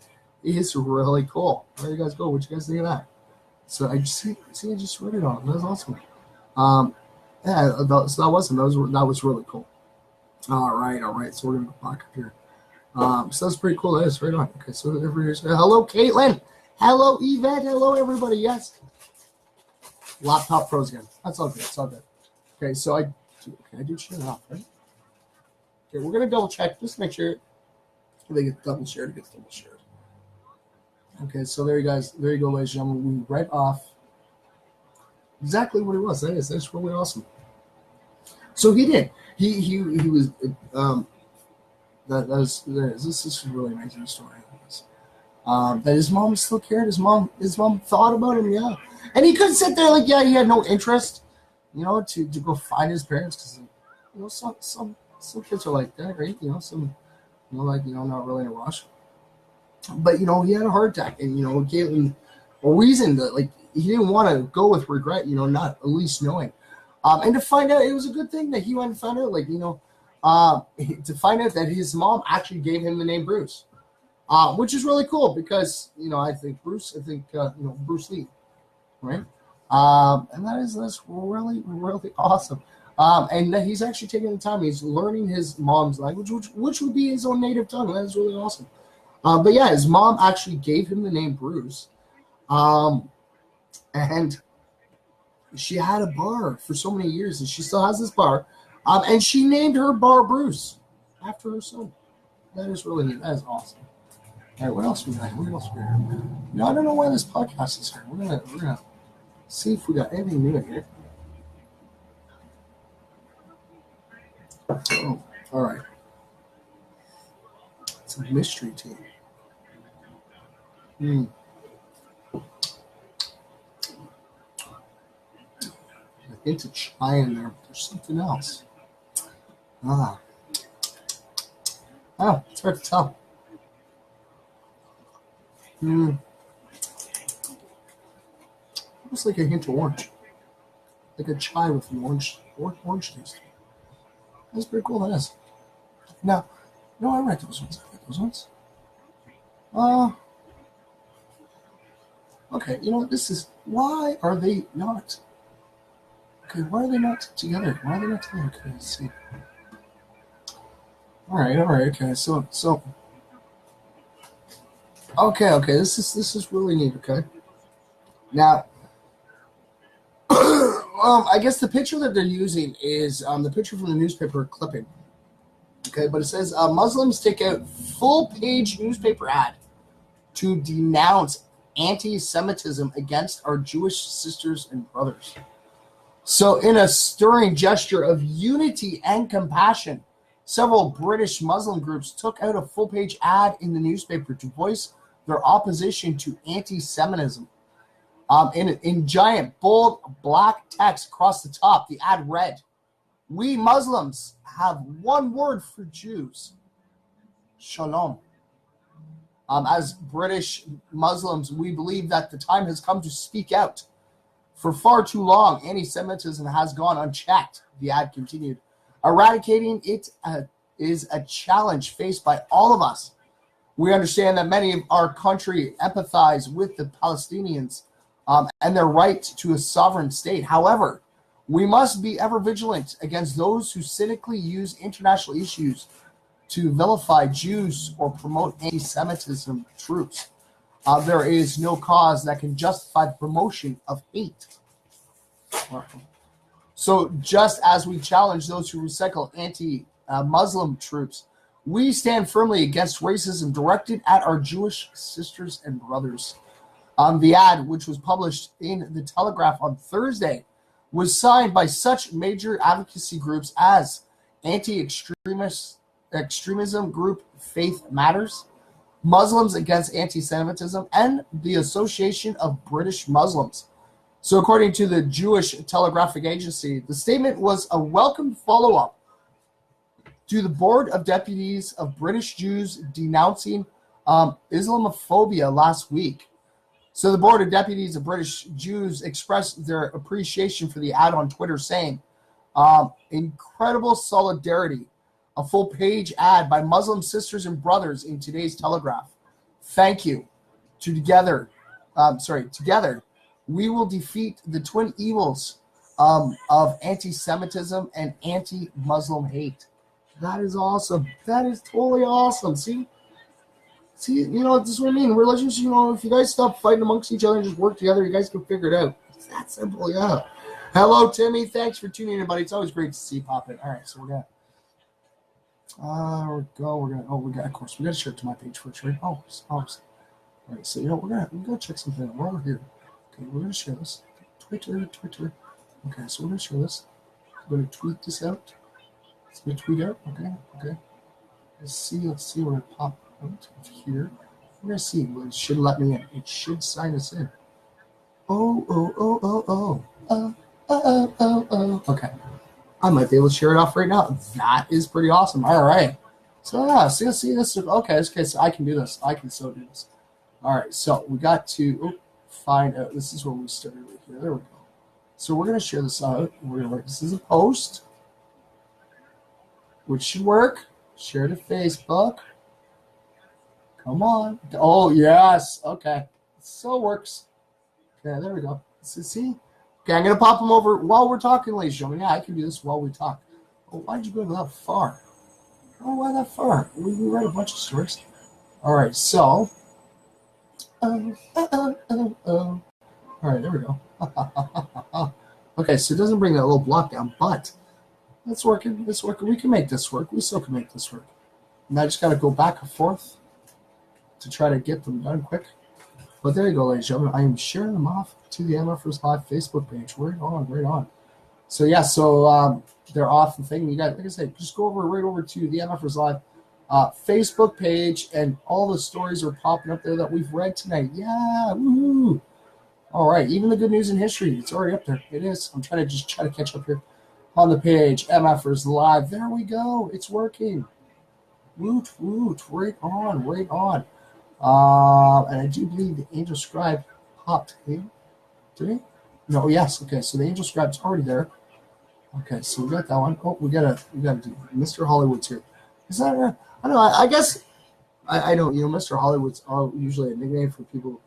is really cool. There you guys go. What you guys think of that? So I just read it all. That was awesome. So that was him. That was really cool. All right. So we're gonna go back up here. So that's pretty cool. That is right on. Okay, so hello, Caitlin. Hello, Yvette. Hello, everybody. Yes. Laptop pros again. That's all good. It's all good. Okay, so I do share it off, right? Okay, we're gonna double check just to make sure they get double shared. It gets double shared. Okay, so there you guys. There you go, ladies and gentlemen. We read off exactly what it was. That's really awesome. So he did. He was. This is a really amazing story. That his mom still cared. His mom thought about him. Yeah, and he couldn't sit there he had no interest, to go find his parents, because some kids are like that, right? Some not really in a rush. But he had a heart attack, and gave him a reason that he didn't want to go with regret. Not at least knowing, and to find out it was a good thing that he went and found out. To find out that his mom actually gave him the name Bruce, which is really cool because I think Bruce Lee, right? And that's really really awesome. And that he's actually taking the time. He's learning his mom's language, which would be his own native tongue. That is really awesome. But yeah, his mom actually gave him the name Bruce, and she had a bar for so many years, and she still has this bar. And she named her bar Bruce after her son. That is really neat. That is awesome. All right, what else we got? I don't know why this podcast is here. We're gonna see if we got anything new in here. Oh, all right. It's a mystery team. hint of chai in there. But there's something else. Oh, it's hard to tell. Almost like a hint of orange. Like a chai with an orange taste. That's pretty cool, that is. Now, no, I like those ones. I like those ones. Okay, you know what this is? Why are they not? Okay, why are they not together? Why are they not together? Okay, let's see. All right, okay, so okay, this is really neat, okay? Now, I guess the picture that they're using is the picture from the newspaper clipping. Okay, but it says Muslims take out full-page newspaper ad to denounce anti-Semitism against our Jewish sisters and brothers. So, in a stirring gesture of unity and compassion, several British Muslim groups took out a full-page ad in the newspaper to voice their opposition to anti-Semitism. In giant, bold, black text across the top, the ad read, "We Muslims have one word for Jews, shalom." As British Muslims, we believe that the time has come to speak out. For far too long, anti-Semitism has gone unchecked, the ad continued. Eradicating it is a challenge faced by all of us. We understand that many of our country empathize with the Palestinians and their right to a sovereign state. However, we must be ever vigilant against those who cynically use international issues to vilify Jews or promote anti-Semitism troops. There is no cause that can justify the promotion of hate. So just as we challenge those who recycle anti-Muslim troops, we stand firmly against racism directed at our Jewish sisters and brothers. The ad, which was published in the Telegraph on Thursday, was signed by such major advocacy groups as anti-extremism group Faith Matters, Muslims Against Anti-Semitism, and the Association of British Muslims. So according to the Jewish Telegraphic Agency, the statement was a welcome follow-up to the Board of Deputies of British Jews denouncing Islamophobia last week. So the Board of Deputies of British Jews expressed their appreciation for the ad on Twitter, saying, incredible solidarity, a full-page ad by Muslim sisters and brothers in today's Telegraph. Thank you. Together, we will defeat the twin evils of anti-Semitism and anti-Muslim hate. That is awesome. That is totally awesome. See, you know, this is what I mean. Religions, you know, if you guys stop fighting amongst each other and just work together, you guys can figure it out. It's that simple, yeah. Hello, Timmy. Thanks for tuning in, buddy. It's always great to see you pop in. All right, so we're gonna. We got to share it to my page first, right? All right, so you know we're gonna check something out. We're over here. Okay, we're gonna share this. Twitter. Okay, so we're gonna share this. We're gonna tweet this out. It's gonna tweet out. Okay. Let's see where it pop out here. We're gonna see. Well, it should let me in. It should sign us in. Oh. Okay. I might be able to share it off right now. That is pretty awesome. All right. So yeah, see this. Okay, so I can do this. I can so do this. All right. So we got to find out. This is where we started right here. There we go. So we're gonna share this out. This is a post, which should work. Share to Facebook. Come on. Oh yes. Okay. So it works. Okay. There we go. See. Okay, I'm going to pop them over while we're talking, ladies and gentlemen. Yeah, I can do this while we talk. Oh, why'd you go that far? Oh, why that far? We read a bunch of stories. All right, so. All right, there we go. Okay, so it doesn't bring that little block down, but it's working. It's working. We can make this work. We still can make this work. And I just got to go back and forth to try to get them done quick. But there you go, ladies and gentlemen. I am sharing them off to the MFers Live Facebook page. Right on. So yeah, they're off the thing. You guys, like I said, just go right over to the MFers Live Facebook page, and all the stories are popping up there that we've read tonight. Yeah, woo! All right, even the good news in history, it's already up there. It is. I'm trying to catch up here on the page. MFers live. There we go. It's working. Woot woot. Right on. Right on. And I do believe the Angel Scribe popped in. Did he? No. Yes. Okay. So the Angel Scribe's already there. Okay. So we got that one. Oh, we gotta do Mr. Hollywood's here. Is that? I don't know. I guess I don't. Mr. Hollywood's usually a nickname for people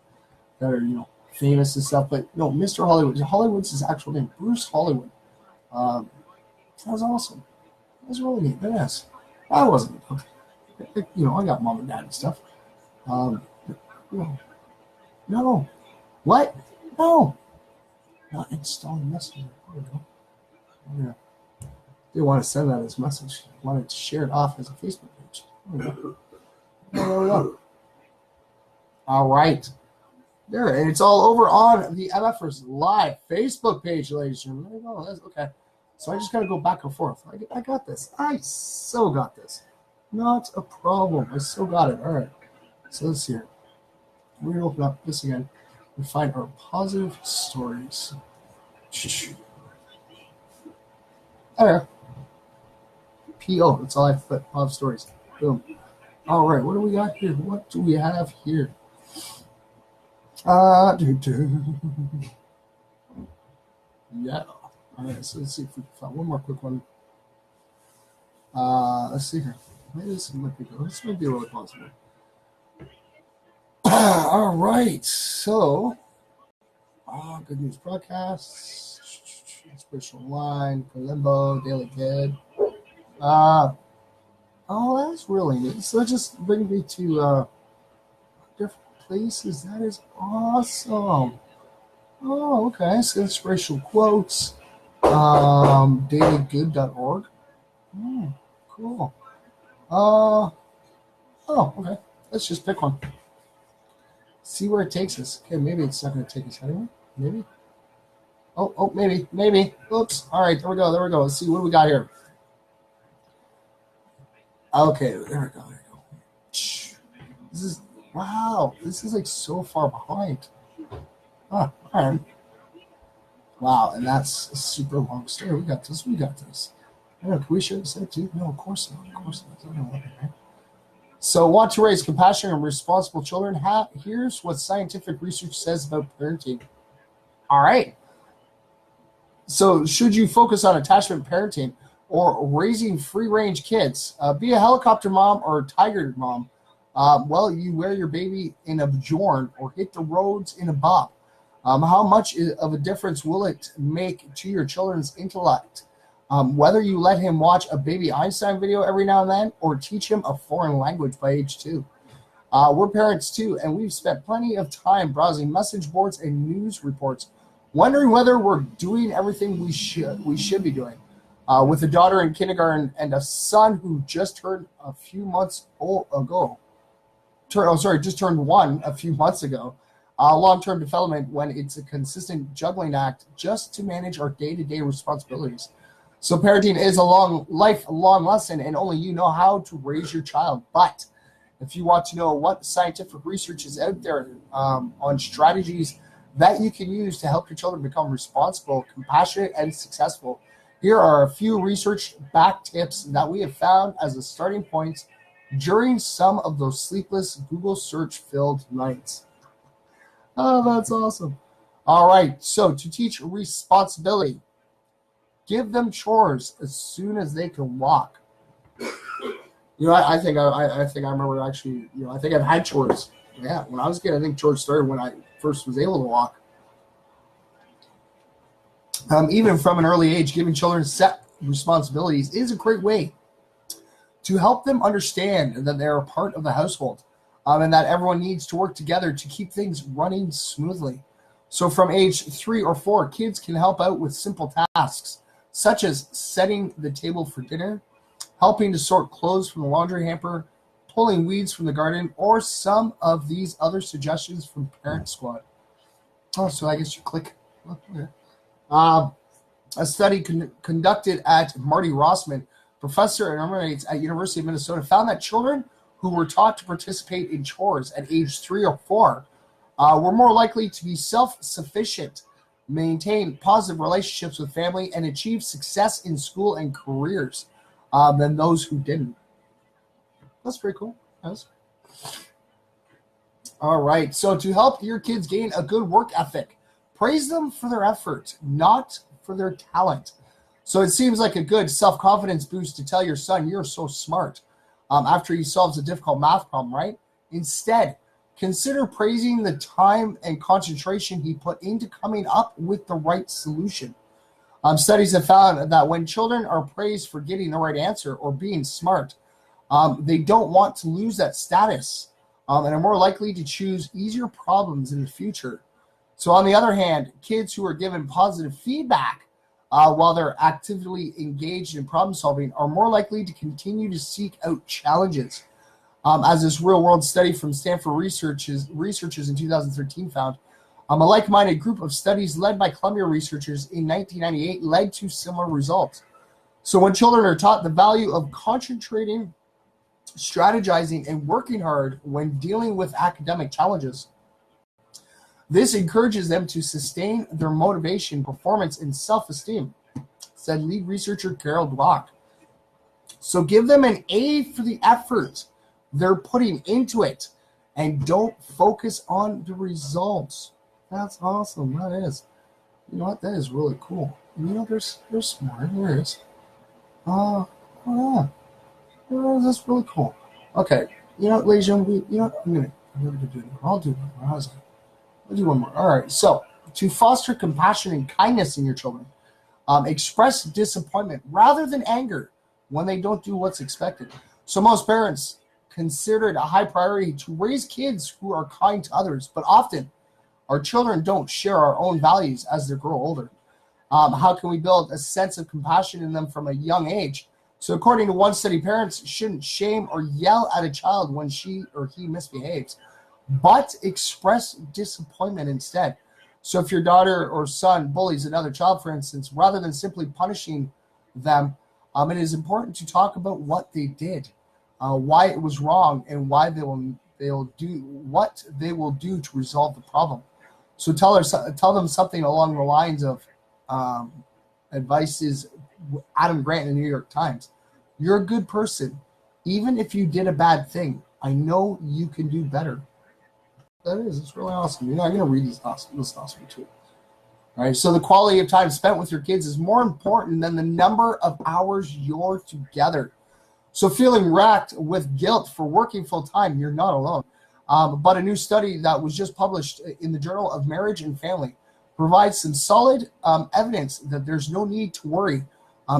that are famous and stuff. But no, Mr. Hollywood. Hollywood's his actual name, Bruce Hollywood. That was awesome. That was really neat. Yes. I wasn't. I got mom and dad and stuff. No. What? No. Not installing Messenger. There we go. Yeah. They want to send that as a message. I wanted to share it off as a Facebook page. There we go. There we go. All right. There. And it's all over on the MFers Live Facebook page, ladies and gentlemen. There we go. That's okay. So I just got to go back and forth. I got this. I so got this. Not a problem. I still got it. All right. So let's see here. We're going to open up this again and find our positive stories. There. P.O. That's all I put. Positive stories. Boom. All right. What do we got here? What do we have here? Yeah. All right. So let's see if we can find one more quick one. Let's see here. Maybe this might be good. This might be really possible. All right. So, good news broadcasts, inspirational line, Limbo, Daily Kid. Oh, that's really neat. So that just brings me to different places. That is awesome. Oh, okay. So inspirational quotes, dailygood.org. Cool. Okay. Let's just pick one. See where it takes us. Okay, maybe it's not going to take us anywhere. Maybe. Oh, maybe. Oops. All right, there we go. Let's see, what do we got here? Okay, there we go. This is like so far behind. All right. Wow, and that's a super long story. We got this. I don't know, can we share this out too? No, of course not. I don't know what, right? So, want to raise compassionate and responsible children? Here's what scientific research says about parenting. All right. So, should you focus on attachment parenting or raising free-range kids? Be a helicopter mom or a tiger mom. You wear your baby in a bjorn or hit the roads in a bob. How much of a difference will it make to your children's intellect? Whether you let him watch a baby Einstein video every now and then or teach him a foreign language by age 2. We're parents too, and we've spent plenty of time browsing message boards and news reports, wondering whether we're doing everything we should be doing. With a daughter in kindergarten and a son who just turned a few months ago. Just turned 1 a few months ago. Long-term development when it's a consistent juggling act just to manage our day-to-day responsibilities. So parenting is a lifelong lesson, and only you know how to raise your child. But if you want to know what scientific research is out there on strategies that you can use to help your children become responsible, compassionate, and successful, here are a few research-backed tips that we have found as a starting point during some of those sleepless Google search-filled nights. Oh, that's awesome. All right, so to teach responsibility, give them chores as soon as they can walk. I think I remember actually, I think I've had chores. Yeah, when I was a kid, I think chores started when I first was able to walk. Even from an early age, giving children set responsibilities is a great way to help them understand that they're a part of the household and that everyone needs to work together to keep things running smoothly. So from age 3 or 4, kids can help out with simple tasks, such as setting the table for dinner, helping to sort clothes from the laundry hamper, pulling weeds from the garden, or some of these other suggestions from Parent Squad. Oh, so I guess you click. Okay. A study conducted at Marty Rossman, professor and emeritus at University of Minnesota, found that children who were taught to participate in chores at age 3 or 4 We're more likely to be self-sufficient, maintain positive relationships with family, and achieve success in school and careers than those who didn't. That's pretty cool. Yes. All right. So to help your kids gain a good work ethic, praise them for their effort, not for their talent. So it seems like a good self-confidence boost to tell your son you're so smart after he solves a difficult math problem, right? Instead, consider praising the time and concentration he put into coming up with the right solution. Studies have found that when children are praised for getting the right answer or being smart, they don't want to lose that status and are more likely to choose easier problems in the future. So on the other hand, kids who are given positive feedback while they're actively engaged in problem solving are more likely to continue to seek out challenges. As this real-world study from Stanford researchers in 2013 found, a like-minded group of studies led by Columbia researchers in 1998 led to similar results. So when children are taught the value of concentrating, strategizing, and working hard when dealing with academic challenges, this encourages them to sustain their motivation, performance, and self-esteem, said lead researcher Carol Dweck. So give them an A for the effort they're putting into it, and don't focus on the results. That's awesome. That is. You know what? That is really cool. You know, they're smart. There is. Oh yeah. That's really cool. Okay. You know what, ladies and gentlemen, you know what? I'm gonna do it. I'll do one more. How's that? I'll do one more. All right. So to foster compassion and kindness in your children, express disappointment rather than anger when they don't do what's expected. So most parents consider it a high priority to raise kids who are kind to others, but often our children don't share our own values as they grow older. How can we build a sense of compassion in them from a young age? So according to one study, parents shouldn't shame or yell at a child when she or he misbehaves, but express disappointment instead. So if your daughter or son bullies another child, for instance, rather than simply punishing them, it is important to talk about what they did, why it was wrong, and why they'll do what they will do to resolve the problem. So tell them something along the lines of advices Adam Grant in the New York Times. You're a good person. Even if you did a bad thing, I know you can do better. That is. It's really awesome. You know, I'm going to read this awesome too. All right. So the quality of time spent with your kids is more important than the number of hours you're together. So feeling racked with guilt for working full time, you're not alone. But a new study that was just published in the Journal of Marriage and Family provides some solid evidence that there's no need to worry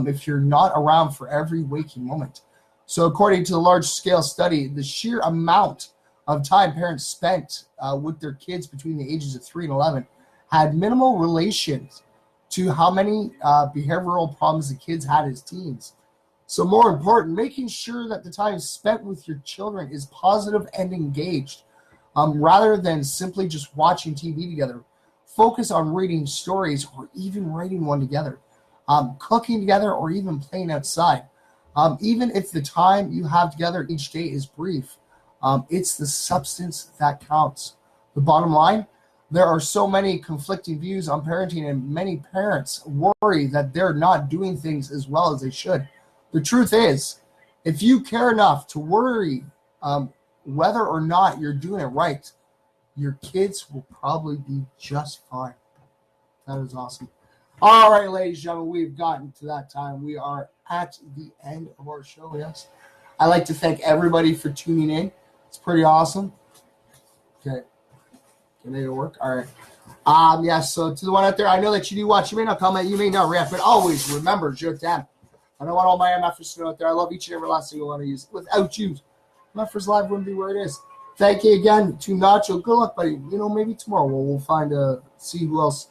if you're not around for every waking moment. So according to the large-scale study, the sheer amount of time parents spent with their kids between the ages of 3 and 11 had minimal relations to how many behavioral problems the kids had as teens. So more important, making sure that the time spent with your children is positive and engaged, rather than simply just watching TV together. Focus on reading stories or even writing one together, cooking together, or even playing outside. Even if the time you have together each day is brief, it's the substance that counts. The bottom line, there are so many conflicting views on parenting, and many parents worry that they're not doing things as well as they should. The truth is, if you care enough to worry whether or not you're doing it right, your kids will probably be just fine. That is awesome. All right, ladies and gentlemen, we've gotten to that time. We are at the end of our show, yes. I'd like to thank everybody for tuning in. It's pretty awesome. Okay. Can it work? All right. Yes, so to the one out there, I know that you do watch. You may not comment, you may not react, but always remember, je t'aime. I don't want all my MFers to know out there. I love each and every last single one of you. Without you, MFers Live wouldn't be where it is. Thank you again to Nacho. Good luck, buddy. You know, maybe tomorrow we'll find see who else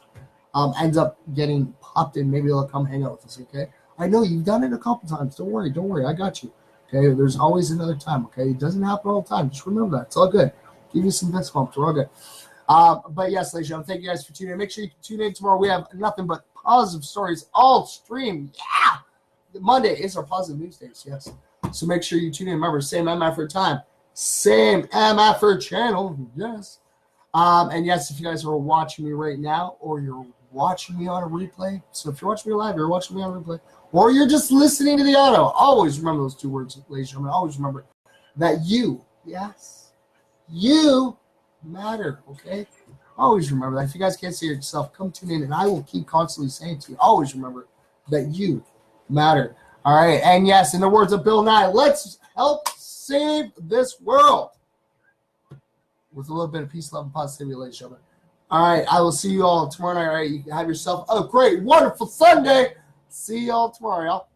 ends up getting popped in. Maybe they'll come hang out with us, okay? I know you've done it a couple times. Don't worry. I got you. Okay, there's always another time, okay? It doesn't happen all the time. Just remember that. It's all good. Give you some fist bumps. We're all good. But yes, ladies and gentlemen, thank you guys for tuning in. Make sure you tune in tomorrow. We have nothing but positive stories all stream. Yeah! Monday is our positive news days, yes. So make sure you tune in. Remember, same MFR time, same MFR channel, yes. And yes, if you guys are watching me right now, or you're watching me on a replay, so if you're watching me live, you're watching me on a replay, or you're just listening to the audio, always remember those two words, ladies and gentlemen. Always remember that you, yes, you matter, okay? Always remember that. If you guys can't see it yourself, come tune in, and I will keep constantly saying to you, always remember that you matter. All right, and yes, in the words of Bill Nye, let's help save this world with a little bit of peace, love, and positivity, ladies and gentlemen. All right, I will see you all tomorrow night. All right, you have yourself a great, wonderful Sunday. See you all tomorrow, y'all.